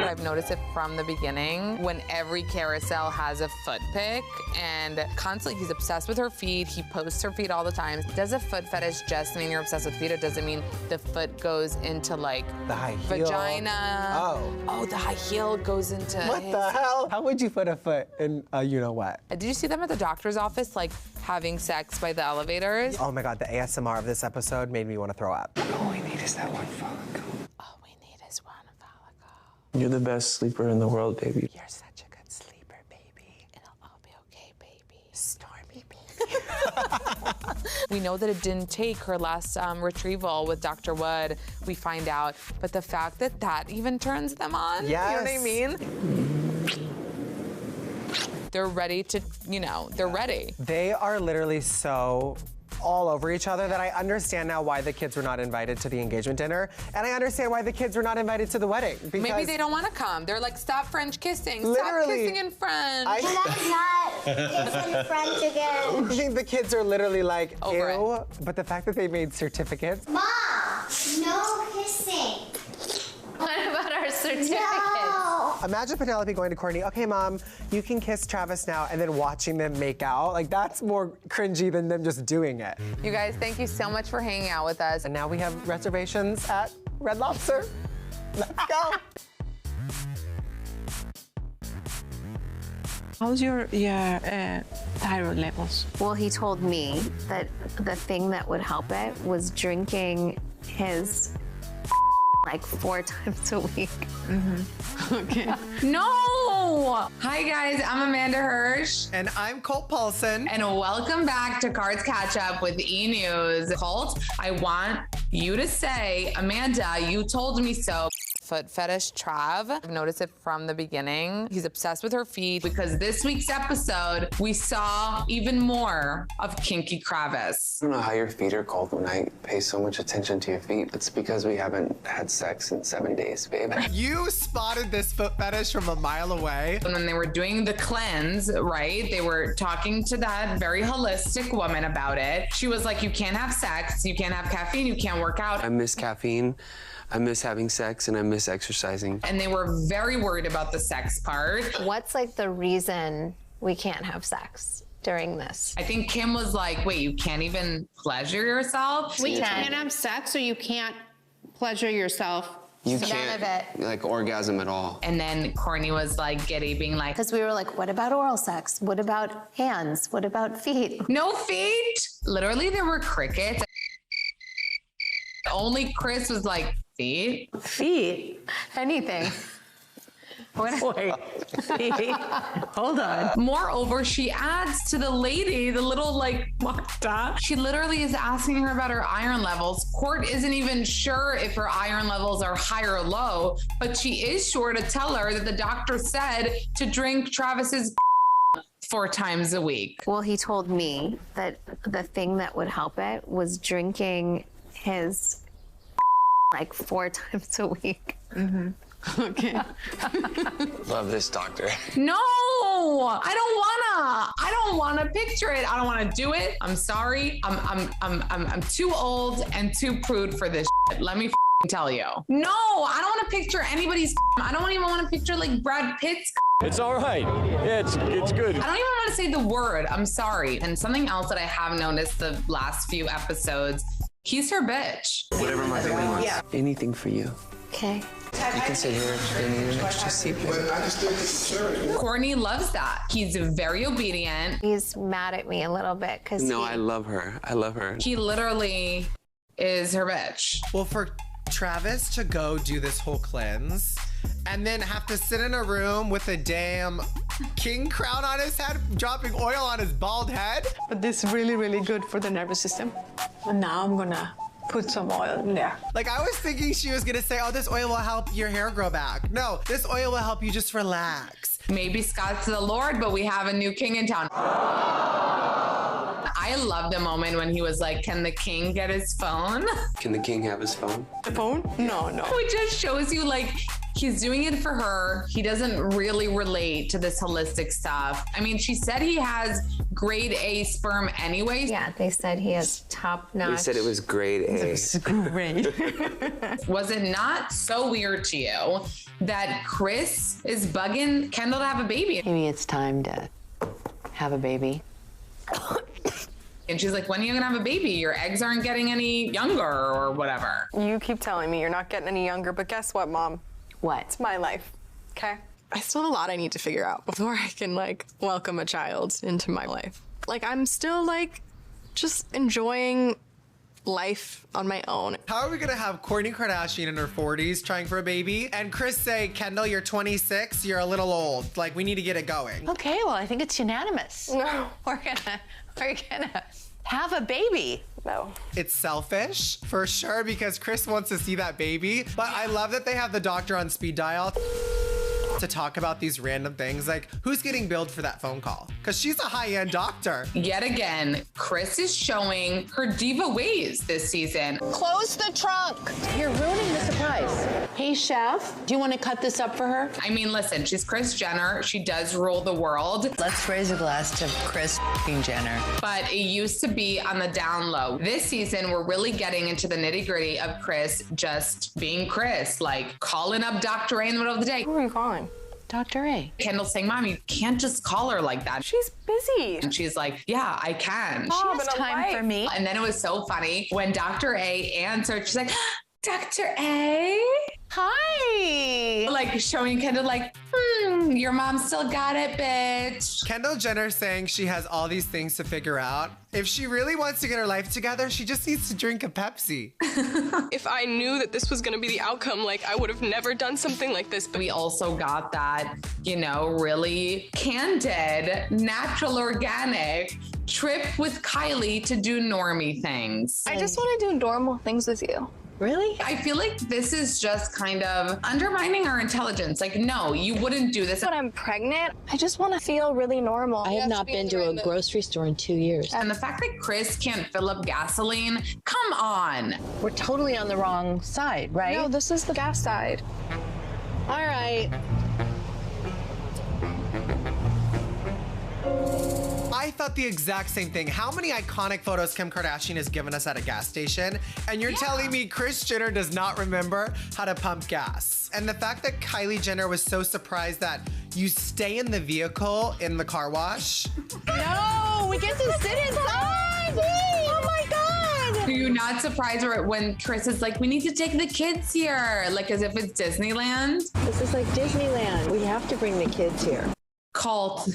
I've noticed it from the beginning when every carousel has a foot pic, and constantly he's obsessed with her feet. He posts her feet all the time. Does a foot fetish just mean you're obsessed with feet, or does it mean the foot goes into like the high heel? Vagina? Oh, the high heel goes into What the hell? How would you put a foot in a you know what? Did you see them at the doctor's office, like having sex by the elevators? Oh my God, the ASMR of this episode made me want to throw up. All we need is that one follicle. All we need is one follicle. You're the best sleeper in the world, baby. You're such a good sleeper, baby. It'll all be okay, baby. Stormy, baby. We know that it didn't take her last retrieval with Dr. Wood, we find out. But the fact that that even turns them on, Yes. you know what I mean? They're ready to, you know, they're ready. They are literally so all over each other that I understand now why the kids were not invited to the engagement dinner, and I understand why the kids were not invited to the wedding. Because Maybe they don't want to come. They're like, stop French kissing. Stop Literally. kissing in French. Kissing French again. I think the kids are literally like, Over ew, but the fact that they made certificates. Mom, no kissing. What about our certificates? No. Imagine Penelope going to Kourtney, okay, Mom, you can kiss Travis now, and then watching them make out. Like, that's more cringy than them just doing it. You guys, thank you so much for hanging out with us. And now we have reservations at Red Lobster. Let's go. How's your thyroid levels? Well, he told me that the thing that would help it was drinking his like 4 times a week. Okay. No! Hi guys, I'm Amanda Hirsch. And I'm Colt Paulsen. And welcome back to Kards Katch Up with E! News. Colt, I want you to say, Amanda, you told me so. Foot fetish Trav. I've noticed it from the beginning. He's obsessed with her feet. Because this week's episode, we saw even more of kinky Kravis. I don't know how your feet are cold when I pay so much attention to your feet. It's because we haven't had sex in 7 days, babe. You spotted this foot fetish from a mile away. And when they were doing the cleanse, right, they were talking to that very holistic woman about it. She was like, you can't have sex, you can't have caffeine, you can't work out. I miss caffeine, I miss having sex, and I miss exercising. And they were very worried about the sex part. What's like the reason we can't have sex during this? I think Kim was like, wait, you can't even pleasure yourself? We can't have sex, or you can't pleasure yourself. You None can't, of it. like, orgasm at all. And then Kourtney was like giddy, being like, Because we were like, what about oral sex? What about hands? What about feet? no feet? Literally, there were crickets. Only Kris was like, feet? Feet? Anything. Wait. Hold on. Moreover, she adds to the lady, the little like, Magda. She literally is asking her about her iron levels. Court isn't even sure if her iron levels are high or low, but she is sure to tell her that the doctor said to drink Travis's 4 times a week. Well, he told me that the thing that would help it was drinking his like 4 times a week. Okay. Love this doctor. No, I don't wanna picture it. I don't wanna do it. I'm sorry. I'm too old and too prude for this shit. Let me tell you. No, I don't want to picture anybody's. I don't even want to picture like Brad Pitt's. It's all right. Yeah, it's good. I don't even want to say the word. I'm sorry. And something else that I have noticed the last few episodes, he's her bitch. Whatever my baby wants. Yeah. Anything for you. Okay. You can sit here if they need an extra seat. Kourtney loves that. He's very obedient. He's mad at me a little bit because No, I love her. I love her. He literally is her bitch. Well, for Travis to go do this whole cleanse and then have to sit in a room with a damn king crown on his head, dropping oil on his bald head. But this is really, really good for the nervous system. And now I'm gonna put some oil in there. Like, I was thinking she was gonna say, oh, this oil will help your hair grow back. No, this oil will help you just relax. Maybe Scott's the Lord, but we have a new king in town. I love the moment when he was like, can the king get his phone? Can the king have his phone? The phone? No. It just shows you like, he's doing it for her. He doesn't really relate to this holistic stuff. I mean, she said he has grade A sperm anyway. Yeah, they said he has top notch. You said it was grade A. It was great. Was it not so weird to you that Kris is bugging Kendall to have a baby? Maybe it's time to have a baby. And she's like, when are you gonna have a baby? Your eggs aren't getting any younger or whatever. You keep telling me you're not getting any younger, but guess what, Mom? What? It's my life, okay? I still have a lot I need to figure out before I can, like, welcome a child into my life. Like, I'm still, like, just enjoying life on my own. How are we gonna have Kourtney Kardashian in her 40s trying for a baby and Kris say, Kendall, you're 26, you're a little old. Like, we need to get it going. Okay, well, I think it's unanimous. No. We're gonna have a baby. No. It's selfish, for sure, because Kris wants to see that baby. But I love that they have the doctor on speed dial to talk about these random things. Like, who's getting billed for that phone call? Because she's a high-end doctor. Yet again, Kris is showing her diva ways this season. Close the trunk. You're ruining the surprise. Hey, chef, do you want to cut this up for her? I mean, listen, she's Kris Jenner. She does rule the world. Let's raise a glass to Kris Jenner. But it used to be on the down low. This season, we're really getting into the nitty-gritty of Kris just being Kris, like calling up Dr. A in the middle of the day. Who are you calling? Dr. A. Kendall saying, Mom, you can't just call her like that. She's busy. And she's like, yeah, I can. She has time for me. And then it was so funny when Dr. A answered, she's like, Dr. A? Hi. Like showing Kendall like, your mom still got it, bitch. Kendall Jenner saying she has all these things to figure out. If she really wants to get her life together, she just needs to drink a Pepsi. If I knew that this was gonna be the outcome, like, I would have never done something like this. But we also got that, you know, really candid, natural, organic trip with Kylie to do normie things. I just want to do normal things with you. Really? I feel like this is just kind of undermining our intelligence. Like, no, you wouldn't do this. When I'm pregnant, I just want to feel really normal. I have not been to a grocery store in 2 years. And the fact that Kris can't fill up gasoline, come on. We're totally on the wrong side, right? No, this is the gas side. All right. I thought the exact same thing. How many iconic photos Kim Kardashian has given us at a gas station? And you're telling me Kris Jenner does not remember how to pump gas. And the fact that Kylie Jenner was so surprised that you stay in the vehicle in the car wash. No, we get to sit inside. Oh my God. Are you not surprised when Kris is like, we need to take the kids here? Like as if it's Disneyland? This is like Disneyland. We have to bring the kids here. Colt.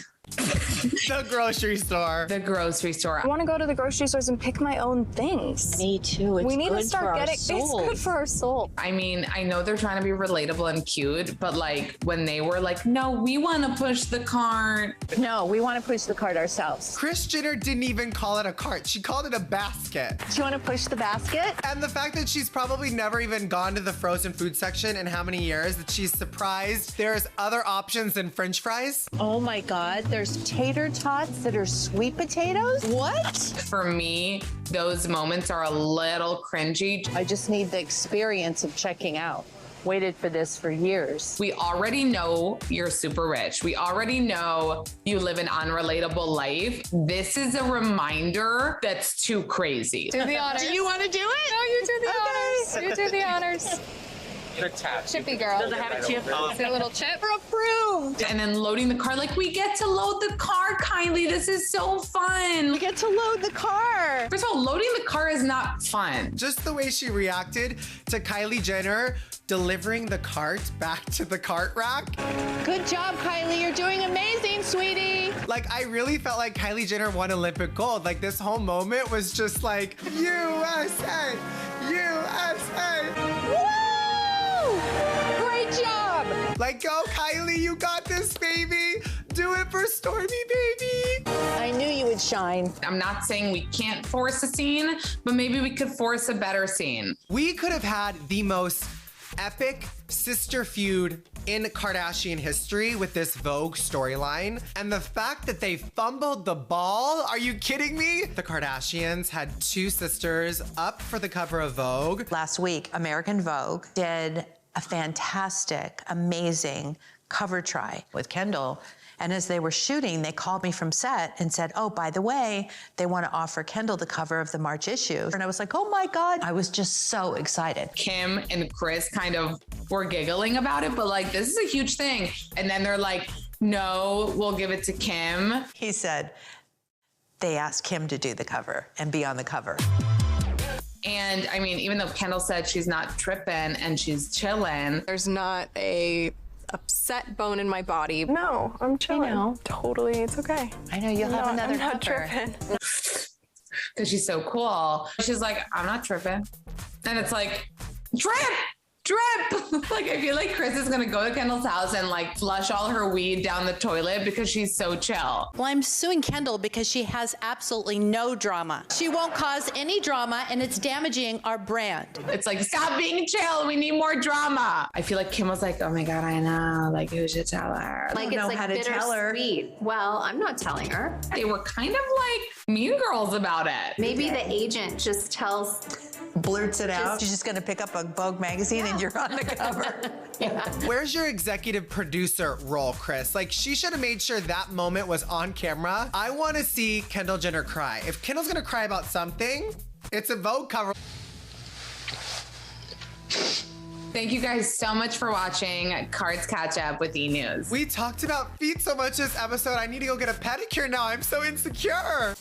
The grocery store. The grocery store. I want to go to the grocery stores and pick my own things. Me too. It's we need good to start getting. It's good for our soul. I mean, I know they're trying to be relatable and cute, but like when they were like, no, we want to push the cart. No, we want to push the cart ourselves. Kris Jenner didn't even call it a cart. She called it a basket. Do you want to push the basket? And the fact that she's probably never even gone to the frozen food section in how many years that she's surprised there's other options than French fries. Oh my God, there's tater tots that are sweet potatoes? What? For me, those moments are a little cringy. I just need the experience of checking out. waited for this for years. We already know you're super rich. We already know you live an unrelatable life. This is a reminder that's too crazy. Do the honors. Do you want to do it? No, you do the honors. You do the honors. Chippy girl. Does it have a chip? Is it a little chip? We're approved. And then loading the car, like, we get to load the car, Kylie. This is so fun. We get to load the car. First of all, loading the car is not fun. Just the way she reacted to Kylie Jenner delivering the cart back to the cart rack. Good job, Kylie. You're doing amazing, sweetie. Like, I really felt like Kylie Jenner won Olympic gold. Like, this whole moment was just like, USA, USA. Woo! Great job. Like, go, Kylie, you got this, baby. Do it for Stormy, baby. I knew you would shine. I'm not saying we can't force a scene, but maybe we could force a better scene. We could have had the most epic sister feud in Kardashian history with this Vogue storyline. And the fact that they fumbled the ball, are you kidding me? The Kardashians had two sisters up for the cover of Vogue. Last week, American Vogue did a fantastic, amazing cover try with Kendall. And as they were shooting, they called me from set and said, oh, by the way, they want to offer Kendall the cover of the March issue. And I was like, oh my God. I was just so excited. Kim and Kris kind of were giggling about it, but like, this is a huge thing. And then they're like, no, we'll give it to Kim. He said, they asked Kim to do the cover and be on the cover. And I mean, even though Kendall said she's not tripping and she's chilling, there's not a upset bone in my body. No, I'm chilling. I know. Totally, it's okay. I know, you'll have another I'm not cover. tripping. because she's so cool. She's like, I'm not tripping. And it's like, drip! Like, I feel like Kris is gonna go to Kendall's house and like flush all her weed down the toilet because she's so chill. Well, I'm suing Kendall because she has absolutely no drama. She won't cause any drama and it's damaging our brand. It's like, stop being chill. We need more drama. I feel like Kim was like, oh my God, I know. Like, who should tell her? Like, it's like bittersweet. Well, I'm not telling her. They were kind of like mean girls about it. Maybe the agent just blurts it out. She's just gonna pick up a Vogue magazine and you're on the cover. Where's your executive producer role, Kris? Like, she should have made sure that moment was on camera. I want to see Kendall Jenner cry. If Kendall's gonna cry about something, it's a Vogue cover. Thank you guys so much for watching Kards Katch Up with E! News. We talked about feet so much this episode. I need to go get a pedicure now. I'm so insecure.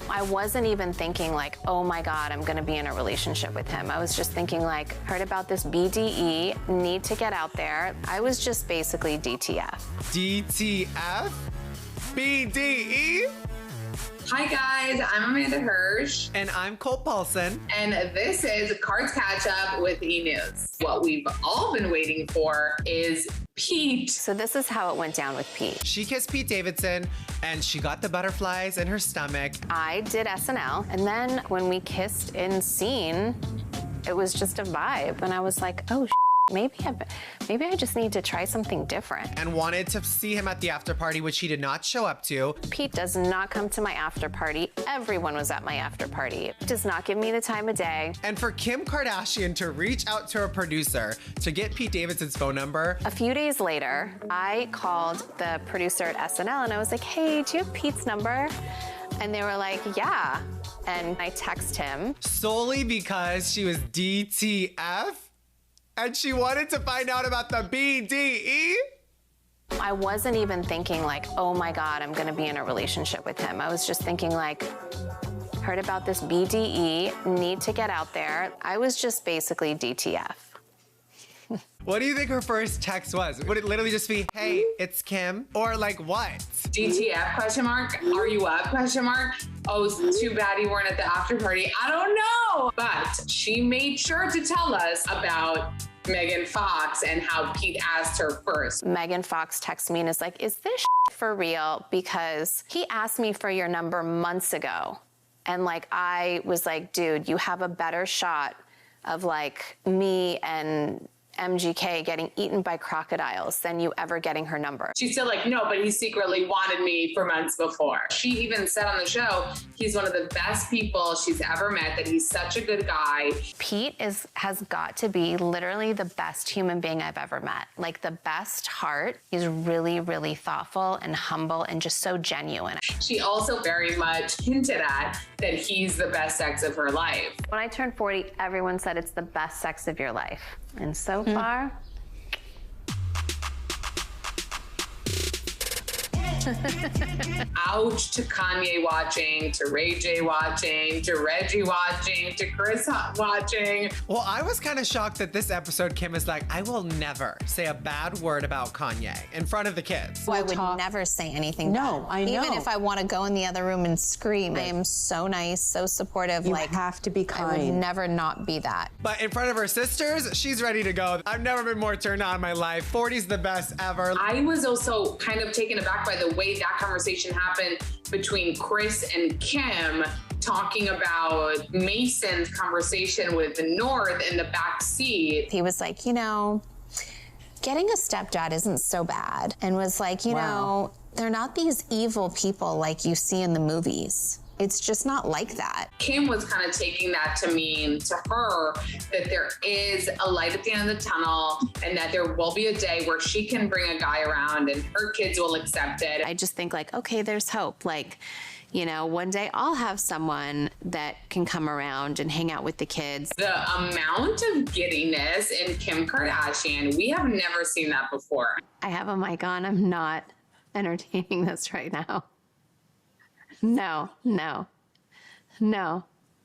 I wasn't even thinking like, oh my God, I'm gonna be in a relationship with him. I was just thinking like, heard about this BDE, need to get out there. I was just basically DTF. DTF? BDE? Hi guys, I'm Amanda Hirsch. And I'm Colt Paulsen. And this is Kards Katch Up with E! News. What we've all been waiting for is Pete. So this is how it went down with Pete. She kissed Pete Davidson and she got the butterflies in her stomach. I did SNL, and then when we kissed in scene, it was just a vibe. And I was like, oh, maybe I just need to try something different. And wanted to see him at the after party, which he did not show up to. Pete does not come to my after party. Everyone was at my after party. Does not give me the time of day. And for Kim Kardashian to reach out to her producer to get Pete Davidson's phone number. A few days later, I called the producer at SNL and I was like, hey, do you have Pete's number? And they were like, yeah. And I text him. Solely because she was DTF? And she wanted to find out about the BDE? I wasn't even thinking like, oh my God, I'm gonna be in a relationship with him. I was just thinking like, heard about this BDE, need to get out there. I was just basically DTF. What do you think her first text was? Would it literally just be, hey, it's Kim? Or like what? DTF question mark? Are you up question mark? Oh, it's too bad you weren't at the after party. I don't know. But she made sure to tell us about Megan Fox and how Pete asked her first. Megan Fox texts me and is like, is this for real? Because he asked me for your number months ago. And like, I was like, dude, you have a better shot of like me and MGK getting eaten by crocodiles than you ever getting her number. She's still like, no, but he secretly wanted me for months before. She even said on the show, he's one of the best people she's ever met, that he's such a good guy. Pete has got to be literally the best human being I've ever met. Like the best heart. He's really, really thoughtful and humble and just so genuine. She also very much hinted at that he's the best sex of her life. When I turned 40, everyone said it's the best sex of your life. And so far, ouch to Kanye watching, to Ray J watching, to Reggie watching, to Kris watching. Well, I was kind of shocked that this episode, Kim is like, I will never say a bad word about Kanye in front of the kids. I would never say anything bad. I know. Even if I want to go in the other room and scream, I am so nice, so supportive. You like, have to be kind. I would never not be that. But in front of her sisters, she's ready to go. I've never been more turned on in my life. 40's the best ever. I was also kind of taken aback by the way that conversation happened between Kris and Kim, talking about Mason's conversation with the North in the back seat. He was like, you know, getting a stepdad isn't so bad. And was like, you know, they're not these evil people like you see in the movies. It's just not like that. Kim was kind of taking that to mean to her that there is a light at the end of the tunnel and that there will be a day where she can bring a guy around and her kids will accept it. I just think like, okay, there's hope. Like, you know, one day I'll have someone that can come around and hang out with the kids. The amount of giddiness in Kim Kardashian, we have never seen that before. I have a mic on. I'm not entertaining this right now. No.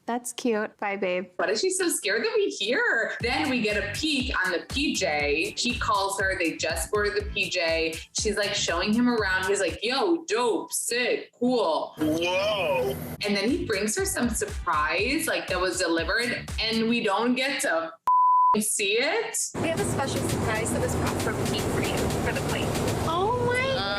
That's cute. Bye, babe. What is she so scared that we hear? Then we get a peek on the PJ. He calls her. They just boarded the PJ. She's like showing him around. He's like, yo, dope, sick, cool. Whoa. And then he brings her some surprise, like that was delivered, and we don't get to see it. We have a special surprise that was brought from Pete for you for the plate. Oh my God.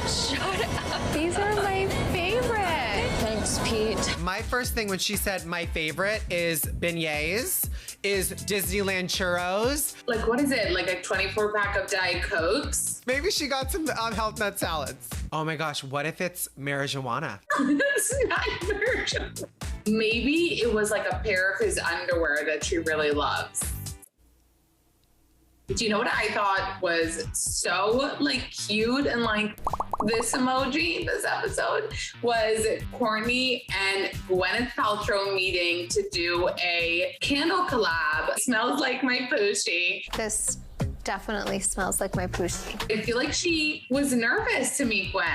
Shut up. These are my favorite. Thanks, Pete. My first thing when she said my favorite is beignets, is Disneyland churros. Like, what is it? Like a 24-pack of Diet Cokes? Maybe she got some health nut salads. Oh my gosh, what if it's marijuana? It's not marijuana. Maybe it was like a pair of his underwear that she really loves. Do you know what I thought was so like cute and like this emoji, this episode, was Kourtney and Gwyneth Paltrow meeting to do a candle collab. It smells like my Poochie. This definitely smells like my Poochie. I feel like she was nervous to meet Gwen.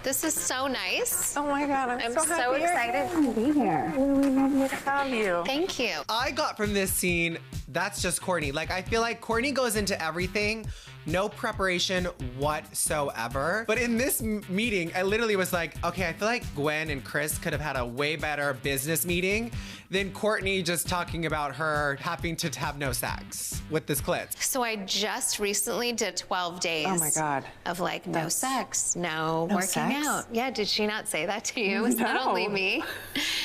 This is so nice. Oh my God, I'm so excited to be here. We love you to have you. Thank you. I got from this scene, that's just Kourtney. Like, I feel like Kourtney goes into everything, no preparation whatsoever. But in this meeting, I literally was like, okay, I feel like Gwen and Kris could have had a way better business meeting than Kourtney just talking about her having to have no sex with this clit. So I just recently did 12 days. Oh my God. Of like no sex, no working sex? out. Yeah, did she not say that to you? Is that only me?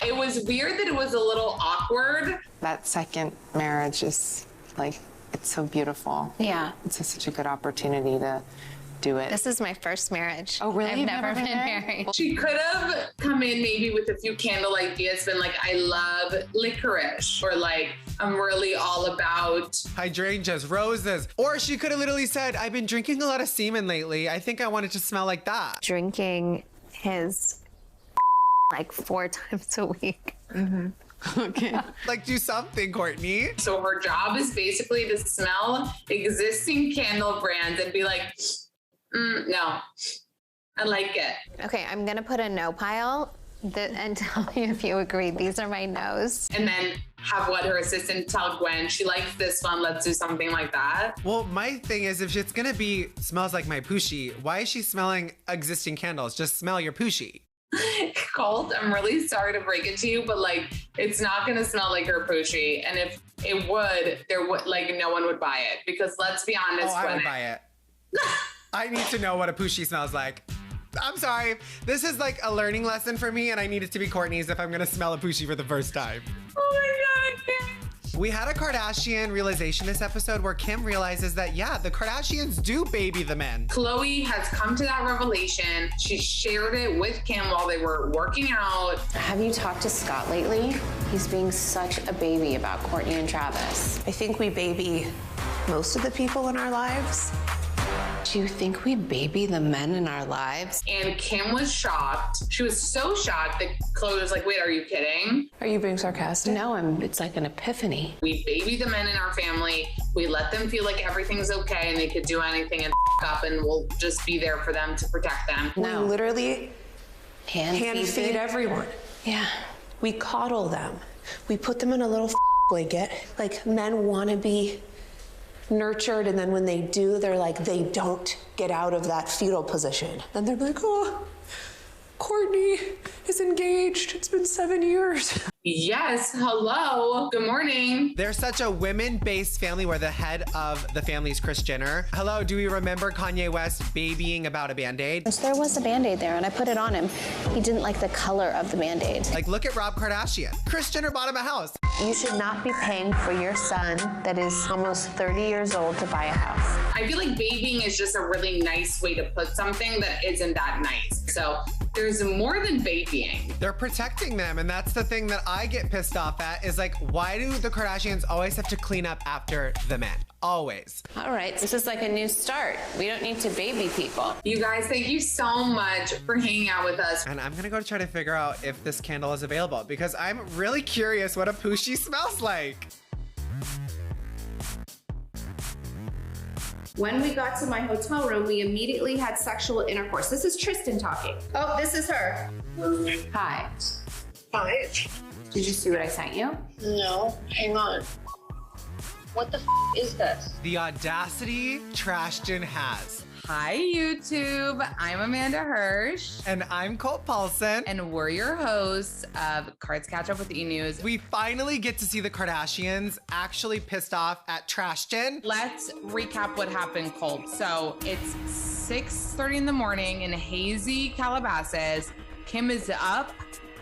It was weird that it was a little awkward. That second marriage is like, it's so beautiful. Yeah. It's such a good opportunity to do it. This is my first marriage. Oh, really? I've You've never been married. She could have come in maybe with a few candle ideas, been like, I love licorice, or like, I'm really all about hydrangeas, roses. Or she could have literally said, I've been drinking a lot of semen lately. I think I want it to smell like that. Drinking his like 4 times a week. Mm-hmm. Okay. Like, do something, Kourtney. So her job is basically to smell existing candle brands and be like, no, I like it. Okay, I'm gonna put a no pile and tell me if you agree. These are my no's. And then have what her assistant tell Gwen, she likes this one, let's do something like that. Well, my thing is, if it's gonna be smells like my Poochie, why is she smelling existing candles? Just smell your Poochie. Colt, I'm really sorry to break it to you, but like, it's not gonna smell like her Poochie. And if it would, there would, like, no one would buy it. Because let's be honest, I would buy it. I need to know what a Poochie smells like. I'm sorry. This is like a learning lesson for me, and I need it to be Kourtney's if I'm gonna smell a Poochie for the first time. Oh my God. We had a Kardashian realization this episode where Kim realizes that, yeah, the Kardashians do baby the men. Khloé has come to that revelation. She shared it with Kim while they were working out. Have you talked to Scott lately? He's being such a baby about Kourtney and Travis. I think we baby most of the people in our lives. Do you think we baby the men in our lives? And Kim was shocked. She was so shocked that Khloé was like, wait, are you kidding? Are you being sarcastic? No, it's like an epiphany. We baby the men in our family. We let them feel like everything's okay and they could do anything and up, and we'll just be there for them to protect them. No. We literally hand feed everyone. Yeah. We coddle them. We put them in a little blanket. Like, men want to be nurtured, and then when they do, they're like, they don't get out of that fetal position. And they're like, oh, Kourtney is engaged. It's been 7 years. Yes, hello, good morning. They're such a women-based family where the head of the family is Kris Jenner. Hello, do we remember Kanye West babying about a Band-Aid? There was a Band-Aid there and I put it on him. He didn't like the color of the Band-Aid. Like, look at Rob Kardashian. Kris Jenner bought him a house. You should not be paying for your son that is almost 30 years old to buy a house. I feel like babying is just a really nice way to put something that isn't that nice. So there's more than babying. They're protecting them, and that's the thing that I get pissed off at is like, why do the Kardashians always have to clean up after the men? Always. All right, this is like a new start. We don't need to baby people. You guys, thank you so much for hanging out with us. And I'm gonna go try to figure out if this candle is available because I'm really curious what a Poochie smells like. When we got to my hotel room, we immediately had sexual intercourse. This is Tristan talking. Oh, this is her. Hi. Hi. Did you see what I sent you? No, hang on. What the is this? The audacity Tristan has. Hi, YouTube. I'm Amanda Hirsch. And I'm Colt Paulsen. And we're your hosts of Kards Katch Up with E! News. We finally get to see the Kardashians actually pissed off at Tristan. Let's recap what happened, Colt. So it's 6:30 in the morning in hazy Calabasas. Kim is up,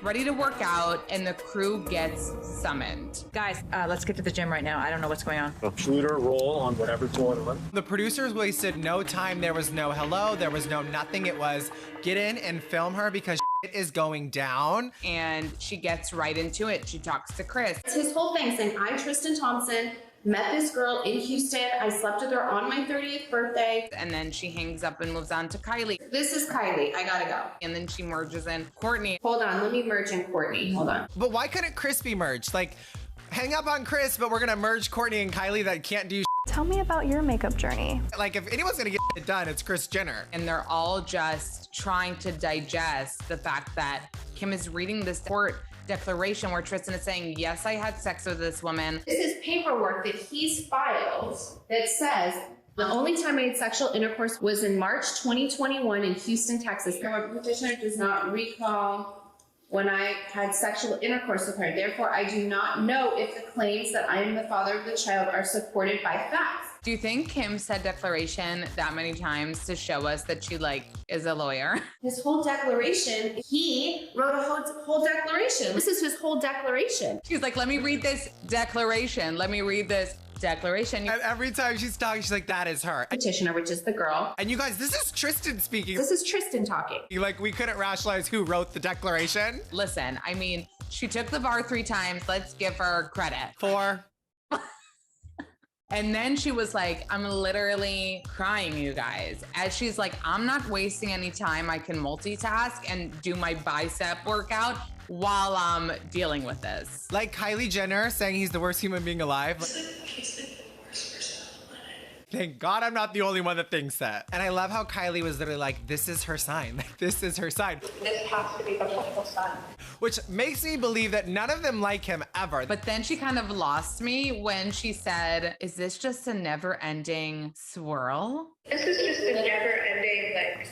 ready to work out, and the crew gets summoned. Guys, let's get to the gym right now. I don't know what's going on. Computer roll on whatever's going on. The producers wasted no time. There was no hello. There was no nothing. It was get in and film her because shit is going down. And she gets right into it. She talks to Kris. It's his whole thing saying, I'm Tristan Thompson. Met this girl in Houston. I slept with her on my 30th birthday. And then she hangs up and moves on to Kylie. This is Kylie. I gotta go. And then she merges in Kourtney. Hold on, let me merge in Kourtney. Hold on. But why couldn't Kris be merged? Like, hang up on Kris, but we're gonna merge Kourtney and Kylie that can't do shit. Tell me about your makeup journey. Like, if anyone's gonna get it done, it's Kris Jenner. And they're all just trying to digest the fact that Kim is reading this court declaration where Tristan is saying, yes, I had sex with this woman. This is paperwork that he's filed that says the only time I had sexual intercourse was in March 2021 in Houston, Texas. The petitioner does not recall when I had sexual intercourse with her. Therefore, I do not know if the claims that I am the father of the child are supported by facts. Do you think Kim said declaration that many times to show us that she is a lawyer? His whole declaration, he wrote a whole declaration. This is his whole declaration. She's like, let me read this declaration. Let me read this declaration. And every time she's talking, she's like, that is her. Petitioner, which is the girl. And you guys, this is Tristan speaking. This is Tristan talking. Like, we couldn't rationalize who wrote the declaration. Listen, I mean, she took the bar 3 times. Let's give her credit. 4. And then she was like, I'm literally crying, you guys. As she's like, I'm not wasting any time. I can multitask and do my bicep workout while I'm dealing with this. Like Kylie Jenner saying he's the worst human being alive. Thank God I'm not the only one that thinks that. And I love how Kylie was literally like, this is her sign. Like, this is her sign. This has to be the whole sign. Which makes me believe that none of them like him ever. But then she kind of lost me when she said, is this just a never-ending swirl? This is just a never-ending,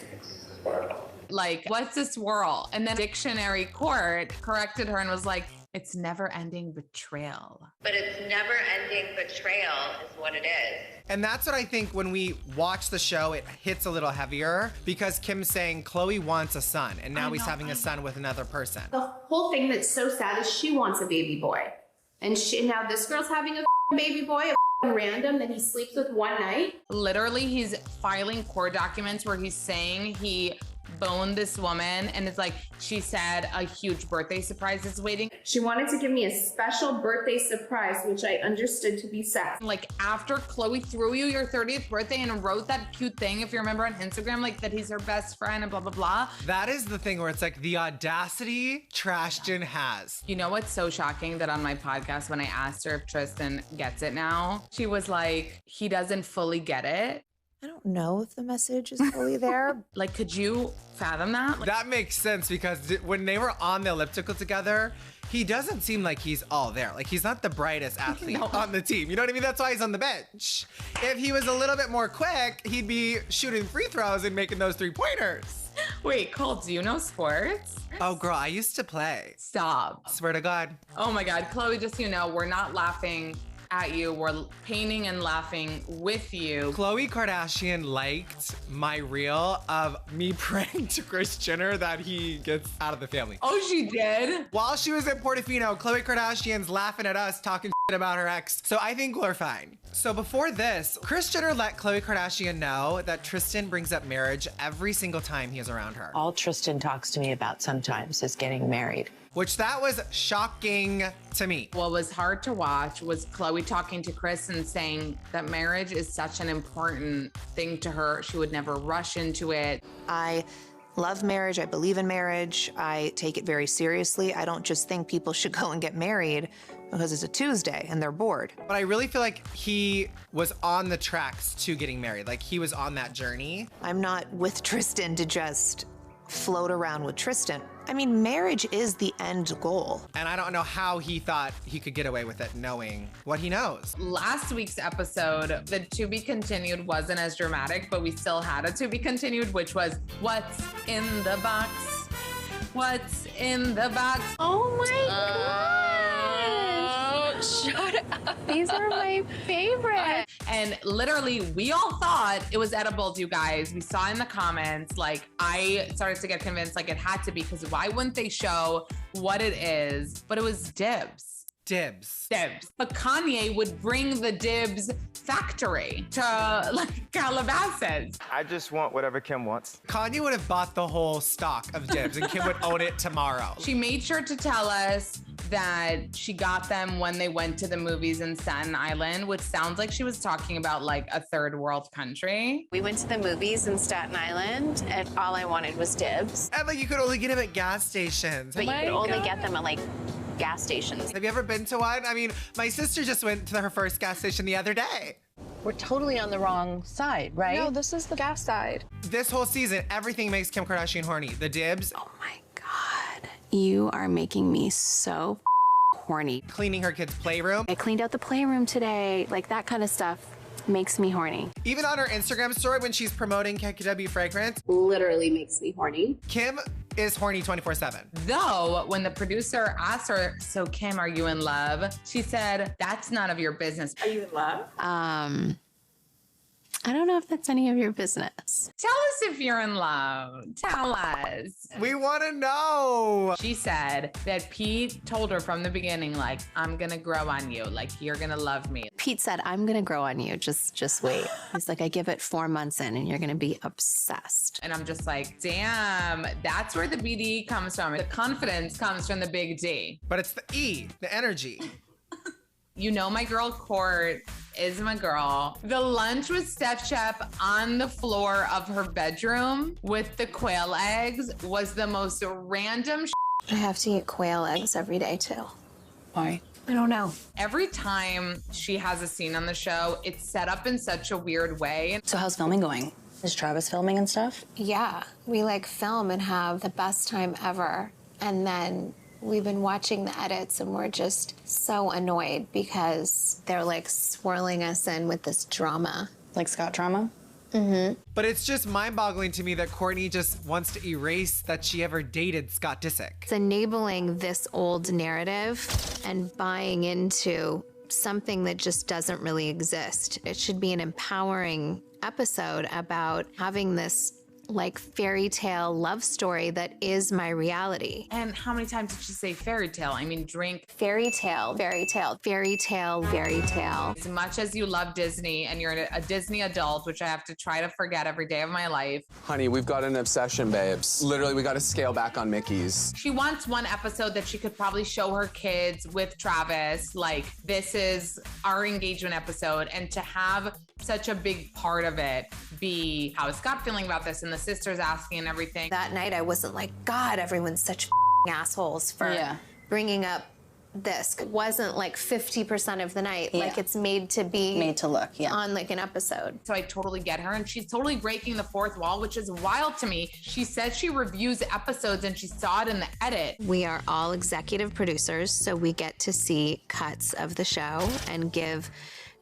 swirl. Like, what's a swirl? And then Dictionary Court corrected her and was like, it's never-ending betrayal. But it's never-ending betrayal is what it is. And that's what I think when we watch the show, it hits a little heavier because Kim's saying Khloé wants a son and now he's having a son with another person. The whole thing that's so sad is she wants a baby boy. And now this girl's having a baby boy, a random that he sleeps with one night. Literally, he's filing court documents where he's saying he boned this woman, and it's like she said a huge birthday surprise is waiting. She wanted to give me a special birthday surprise, which I understood to be sex. Like after Khloé threw you your 30th birthday and wrote that cute thing, if you remember on Instagram, like that he's her best friend and blah, blah, blah. That is the thing where it's like the audacity Trashton has. You know what's so shocking? That on my podcast, when I asked her if Tristan gets it now, she was like, he doesn't fully get it. I don't know if the message is fully there. Like, could you fathom that? Like, that makes sense because when they were on the elliptical together, he doesn't seem like he's all there. Like, he's not the brightest athlete on the team. You know what I mean? That's why he's on the bench. If he was a little bit more quick, he'd be shooting free throws and making those 3-pointers. Wait, Colt, do you know sports? Oh, girl, I used to play. Stop. Swear to God. Oh my God, Khloé, just so you know, we're not laughing at you, we're painting and laughing with you. Khloé Kardashian liked my reel of me praying to Kris Jenner that he gets out of the family. Oh, she did? While she was in Portofino, Khloé Kardashian's laughing at us, talking shit about her ex. So I think we're fine. So before this, Kris Jenner let Khloé Kardashian know that Tristan brings up marriage every single time he is around her. All Tristan talks to me about sometimes is getting married. Which that was shocking to me. What was hard to watch was Khloé talking to Kris and saying that marriage is such an important thing to her. She would never rush into it. I love marriage. I believe in marriage. I take it very seriously. I don't just think people should go and get married because it's a Tuesday and they're bored. But I really feel like he was on the tracks to getting married. Like he was on that journey. I'm not with Tristan to just float around with Tristan. I mean, marriage is the end goal. And I don't know how he thought he could get away with it knowing what he knows. Last week's episode, the to be continued wasn't as dramatic, but we still had a to be continued, which was what's in the box? What's in the box? Oh my God. Shut up. These are my favorite. And literally, we all thought it was edibles, you guys. We saw in the comments, like, I started to get convinced, like, it had to be, because why wouldn't they show what it is? But it was dibs. Dibs. Dibs. But Kanye would bring the dibs factory to, like, Calabasas. I just want whatever Kim wants. Kanye would have bought the whole stock of dibs and Kim would own it tomorrow. She made sure to tell us that she got them when they went to the movies in Staten Island, which sounds like she was talking about like a third world country. We went to the movies in Staten Island and all I wanted was dibs. And like you could only get them at gas stations. But you could only get them at like gas stations. Have you ever been to one? I mean, my sister just went to her first gas station the other day. We're totally on the wrong side, right? No, this is the gas side. This whole season, everything makes Kim Kardashian horny. The dibs. Oh my God. You are making me so horny. Cleaning her kid's playroom. I cleaned out the playroom today. Like that kind of stuff makes me horny. Even on her Instagram story when she's promoting KKW fragrance. Literally makes me horny. Kim is horny 24/7. Though, when the producer asked her, so Kim, are you in love? She said, that's none of your business. Are you in love? I don't know if that's any of your business. Tell us if you're in love. Tell us. We want to know. She said that Pete told her from the beginning, like, I'm gonna grow on you. Like, you're gonna love me. Pete said, I'm gonna grow on you. Just wait. He's like, I give it 4 months in and you're gonna be obsessed. And I'm just like, damn, that's where the BD comes from. The confidence comes from the big D. But it's the E, the energy. You know my girl Court is my girl. The lunch with Steph Chef on the floor of her bedroom with the quail eggs was the most random I have to eat quail eggs every day too. Why? I don't know. Every time she has a scene on the show, it's set up in such a weird way. So how's filming going? Is Travis filming and stuff? Yeah, we like film and have the best time ever. And then we've been watching the edits and we're just so annoyed because they're like swirling us in with this drama. Like Scott drama? Mm-hmm. But it's just mind-boggling to me that Kourtney just wants to erase that she ever dated Scott Disick. It's enabling this old narrative and buying into something that just doesn't really exist. It should be an empowering episode about having this like fairy tale love story that is my reality. And how many times did she say fairy tale? I mean, drink. Fairy tale, fairy tale, fairy tale, fairy tale. As much as you love Disney and you're a Disney adult, which I have to try to forget every day of my life. Honey, we've got an obsession, babes. Literally, we got to scale back on Mickey's. She wants one episode that she could probably show her kids with Travis, like, this is our engagement episode, and to have such a big part of it be how is Scott feeling about this and the sisters asking and everything. That night I wasn't like, God, everyone's such assholes for bringing up this. It wasn't like 50% of the night. Like it's made to be Made to look, on like an episode. So I totally get her, and she's totally breaking the fourth wall, which is wild to me. She said she reviews episodes and she saw it in the edit. We are all executive producers, so we get to see cuts of the show and give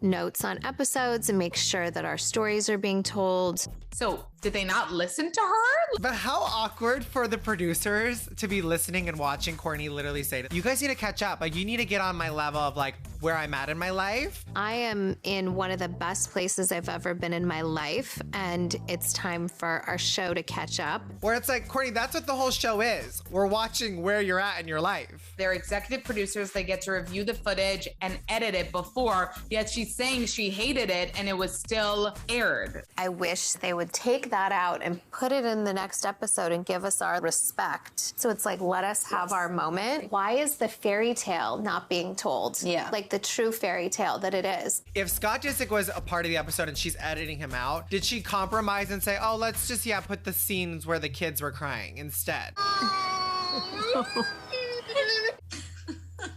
notes on episodes and make sure that our stories are being told. So did they not listen to her? But how awkward for the producers to be listening and watching Kourtney literally say, you guys need to catch up. Like, you need to get on my level of like where I'm at in my life. I am in one of the best places I've ever been in my life, and it's time for our show to catch up. Where it's like, Kourtney, that's what the whole show is. We're watching where you're at in your life. They're executive producers. They get to review the footage and edit it before, yet she's saying she hated it and it was still aired. I wish they would take that out and put it in the next episode and give us our respect. So it's like, let us have our moment. Why is the fairy tale not being told? Like the true fairy tale that it is. If Scott Disick was a part of the episode and she's editing him out, did she compromise and say, oh, let's just, put the scenes where the kids were crying instead?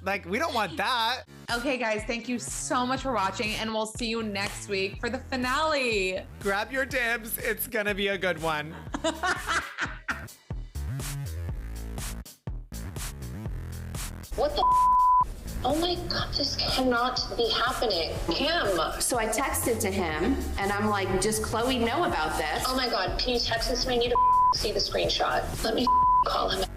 Like, we don't want that. Okay, guys, thank you so much for watching, and we'll see you next week for the finale. Grab your dibs. It's gonna be a good one. What the Oh my God, this cannot be happening. Kim. So I texted to him and I'm like, does Khloé know about this? Oh my God, can you text this to me? I need to see the screenshot. Let me call him.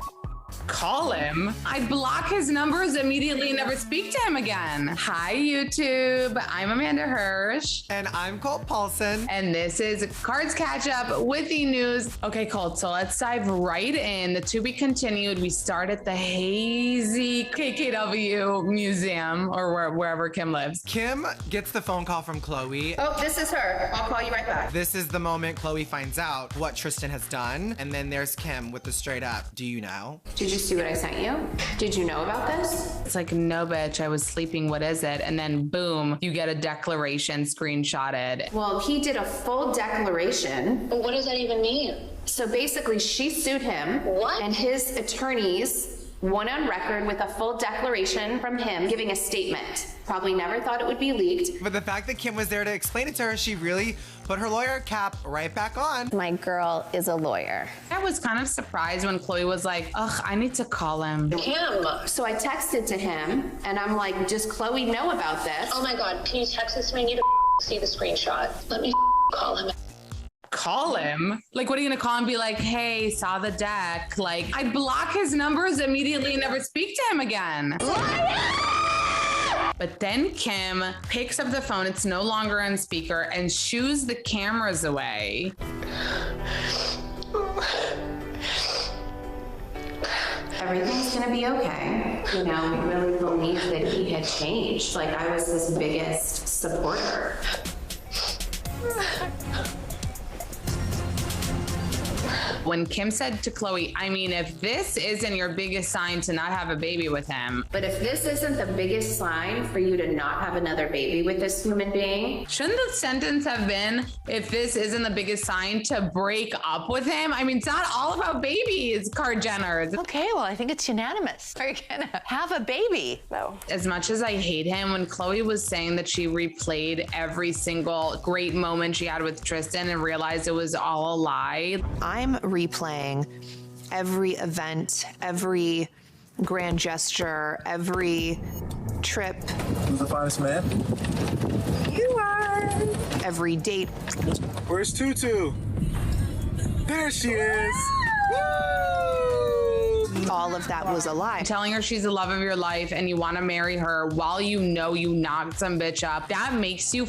Call him? I block his numbers immediately and never speak to him again. Hi, YouTube. I'm Amanda Hirsch. And I'm Colt Paulsen. And this is Kards Katch Up with the news. Okay, Colt, so let's dive right in. The to be continued. We start at the hazy KKW Museum, or wherever Kim lives. Kim gets the phone call from Khloé. Oh, this is her. I'll call you right back. This is the moment Khloé finds out what Tristan has done. And then there's Kim with the straight up, do you know? Did you see what I sent you? Did you know about this? It's like, no, bitch, I was sleeping. What is it? And then boom, you get a declaration screenshotted. Well, he did a full declaration. What does that even mean? So basically, she sued him. What? And his attorneys went on record with a full declaration from him giving a statement. Probably never thought it would be leaked. But the fact that Kim was there to explain it to her, she really put her lawyer cap right back on. My girl is a lawyer. I was kind of surprised when Khloé was like, ugh, I need to call him. Kim. So I texted to him and I'm like, does Khloé know about this? Oh my God, can you text this to me? I need to see the screenshot. Let me call him. Call him? Like, what are you gonna call him and be like, hey, saw the deck? Like, I block his numbers immediately and never speak to him again. But then Kim picks up the phone, it's no longer on speaker, and shoos the cameras away. Everything's gonna be okay. You know, we really believed that he had changed. Like, I was his biggest supporter. When Kim said to Khloé, I mean, if this isn't your biggest sign to not have a baby with him. But if this isn't the biggest sign for you to not have another baby with this human being. Shouldn't the sentence have been, if this isn't the biggest sign to break up with him? I mean, it's not all about babies, Kard Jenner. Okay, well, I think it's unanimous. Are you gonna have a baby? No. As much as I hate him, when Khloé was saying that she replayed every single great moment she had with Tristan and realized it was all a lie. I'm replaying every event, every grand gesture, every trip. Who's the finest man? You are. Every date. Where's Tutu? There she is. All of that was a lie. Telling her she's the love of your life and you want to marry her while you know you knocked some bitch up. That makes you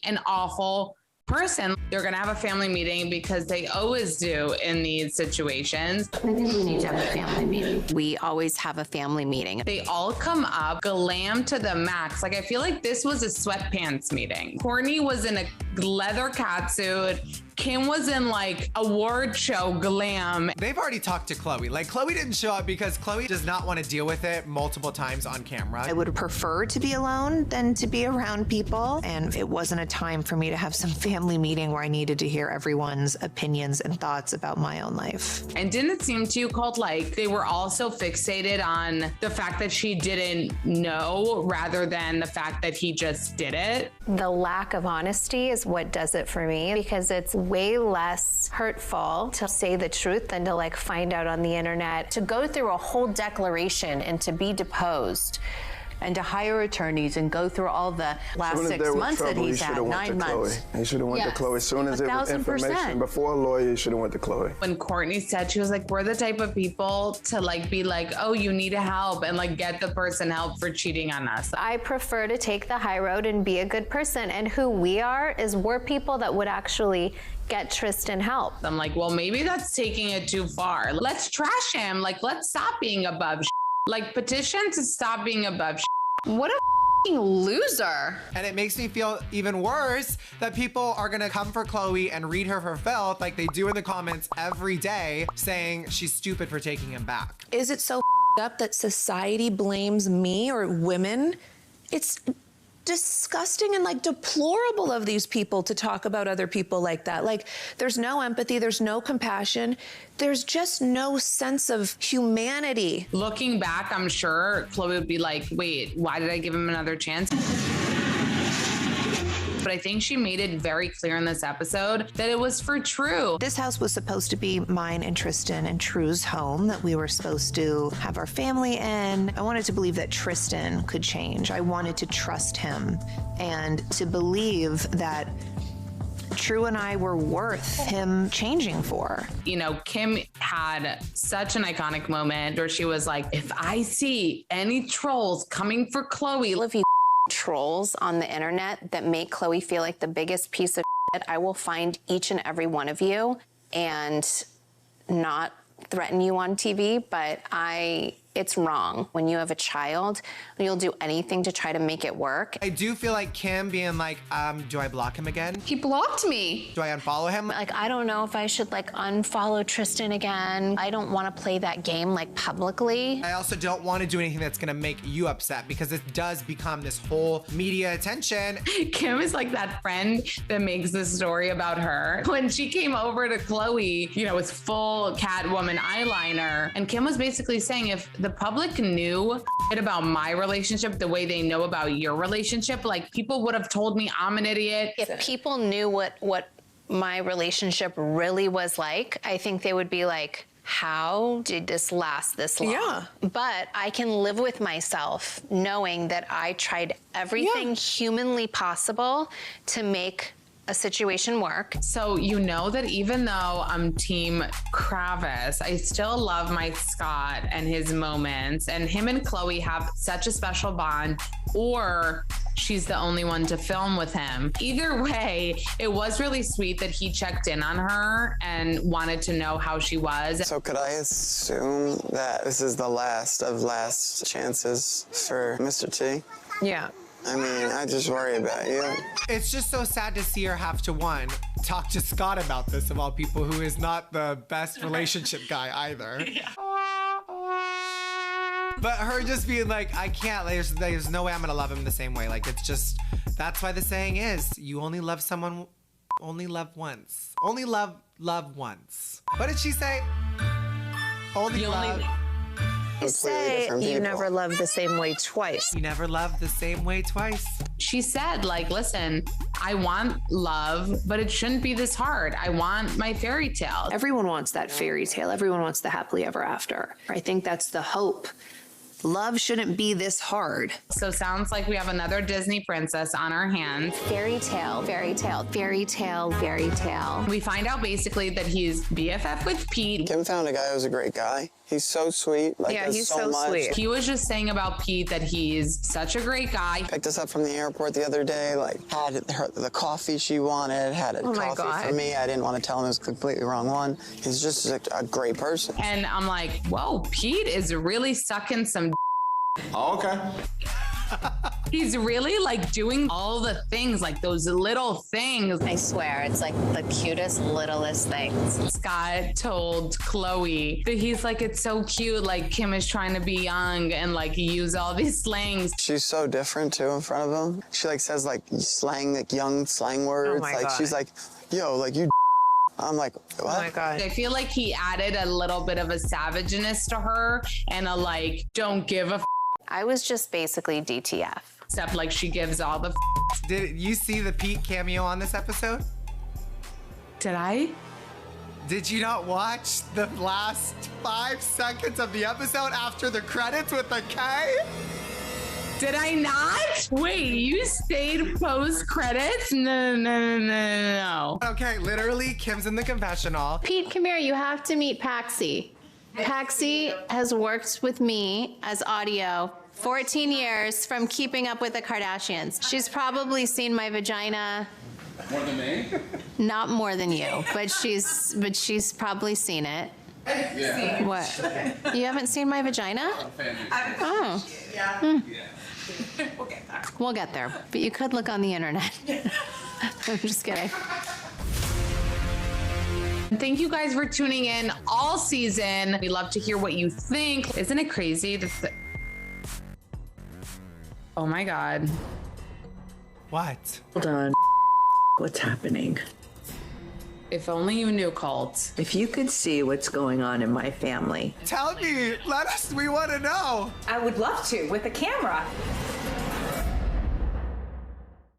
an awful person. They're gonna have a family meeting because they always do in these situations. I think we need to have a family meeting. We always have a family meeting. They all come up glam to the max. Like, I feel like this was a sweatpants meeting. Kourtney was in a leather catsuit. Kim was in like award show glam. They've already talked to Khloé. Like, Khloé didn't show up because Khloé does not want to deal with it multiple times on camera. I would prefer to be alone than to be around people. And it wasn't a time for me to have some family meeting where I needed to hear everyone's opinions and thoughts about my own life. And didn't it seem to you, Colt, like they were all so fixated on the fact that she didn't know rather than the fact that he just did it? The lack of honesty is what does it for me, because it's way less hurtful to say the truth than to like find out on the internet. To go through a whole declaration and to be deposed. And to hire attorneys and go through all the last 6 months that he's had, 9 months. He should have went to Khloé. As soon as there was information before a lawyer, he should have went to Khloé. When Kourtney said, she was like, we're the type of people to like be like, oh, you need help, and like get the person help for cheating on us. I prefer to take the high road and be a good person. And who we are is we're people that would actually get Tristan help. I'm like, well, maybe that's taking it too far. Let's trash him. Like, let's stop being above like, petition to stop being above What a loser. And it makes me feel even worse that people are gonna come for Khloé and read her for filth like they do in the comments every day saying she's stupid for taking him back. Is it so up that society blames me or women? It's disgusting and like deplorable of these people to talk about other people like that. Like, there's no empathy, there's no compassion, there's just no sense of humanity. Looking back, I'm sure Khloé would be like, wait, why did I give him another chance? But I think she made it very clear in this episode that it was for True. This house was supposed to be mine and Tristan and True's home that we were supposed to have our family in. I wanted to believe that Tristan could change. I wanted to trust him and to believe that True and I were worth him changing for. You know, Kim had such an iconic moment where she was like, if I see any trolls coming for Khloé, if you trolls on the internet that make Khloé feel like the biggest piece of shit, I will find each and every one of you and not threaten you on TV, but it's wrong. When you have a child, you'll do anything to try to make it work. I do feel like Kim being like, do I block him again? He blocked me. Do I unfollow him? Like, I don't know if I should like unfollow Tristan again. I don't want to play that game like publicly. I also don't want to do anything that's gonna make you upset because it does become this whole media attention. Kim is like that friend that makes this story about her. When she came over to Khloé, you know, with full Catwoman eyeliner, and Kim was basically saying, if the public knew about my relationship the way they know about your relationship, like, people would have told me I'm an idiot. If people knew what my relationship really was like, I think they would be like, how did this last this long? Yeah. But I can live with myself knowing that I tried everything humanly possible to make a situation work. So you know that even though I'm team Kravis, I still love my Scott and his moments, and him and Khloé have such a special bond, or she's the only one to film with him. Either way, it was really sweet that he checked in on her and wanted to know how she was. So could I assume that this is the last of last chances for Mr. T? Yeah. I mean, I just worry about you. It's just so sad to see her have to, one, talk to Scott about this, of all people, who is not the best relationship guy either. Yeah. But her just being like, I can't, there's no way I'm gonna love him the same way. Like, it's just, that's why the saying is, you only love someone, only love once. Only love once. What did she say? Only love. You say you never love the same way twice. You never love the same way twice. She said, like, listen, I want love, but it shouldn't be this hard. I want my fairy tale. Everyone wants that fairy tale. Everyone wants the happily ever after. I think that's the hope love shouldn't be this hard. So sounds like we have another Disney princess on our hands. Fairy tale, fairy tale, fairy tale, fairy tale. We find out basically that he's BFF with Pete. Kim found a guy who's a great guy. He's so sweet. Like, Yeah, he's so much. sweet. He was just saying about Pete that he's such a great guy. Picked us up from the airport the other day, like had the coffee she wanted, had a coffee for me. I didn't want to tell him it was the completely wrong one. He's just a great person. And I'm like, whoa, Pete is really sucking some Oh, okay. He's really like doing all the things, like those little things. I swear, it's like the cutest, littlest things. Scott told Khloé that he's like, it's so cute, like Kim is trying to be young and like use all these slangs. She's so different too in front of him. She like says like slang, like young slang words. my like God. she's like, yo, like you. I'm like, what? Oh my God. I feel like he added a little bit of a savageness to her and a like, don't give a I was just basically DTF. Except like she gives all the Did you see the Pete cameo on this episode? Did I? Did you not watch the last 5 seconds of the episode after the credits with the K? Did I not? Wait, you stayed post credits? No. Okay, literally, Kim's in the confessional. Pete, come here. You have to meet Paxi. Paxi has worked with me as audio 14 years from Keeping Up with the Kardashians. She's probably seen my vagina. More than me? Not more than you, but she's probably seen it. Yeah. What? You haven't seen my vagina? Oh. Yeah. Hmm. We'll get there. We'll get there, but you could look on the internet. I'm just kidding. Thank you guys for tuning in all season. We love to hear what you think. Isn't it crazy that oh my God. What? Hold on. What's happening? If only you knew, Colt. If you could see what's going on in my family. Tell me, let us, we want to know. I would love to, with a camera.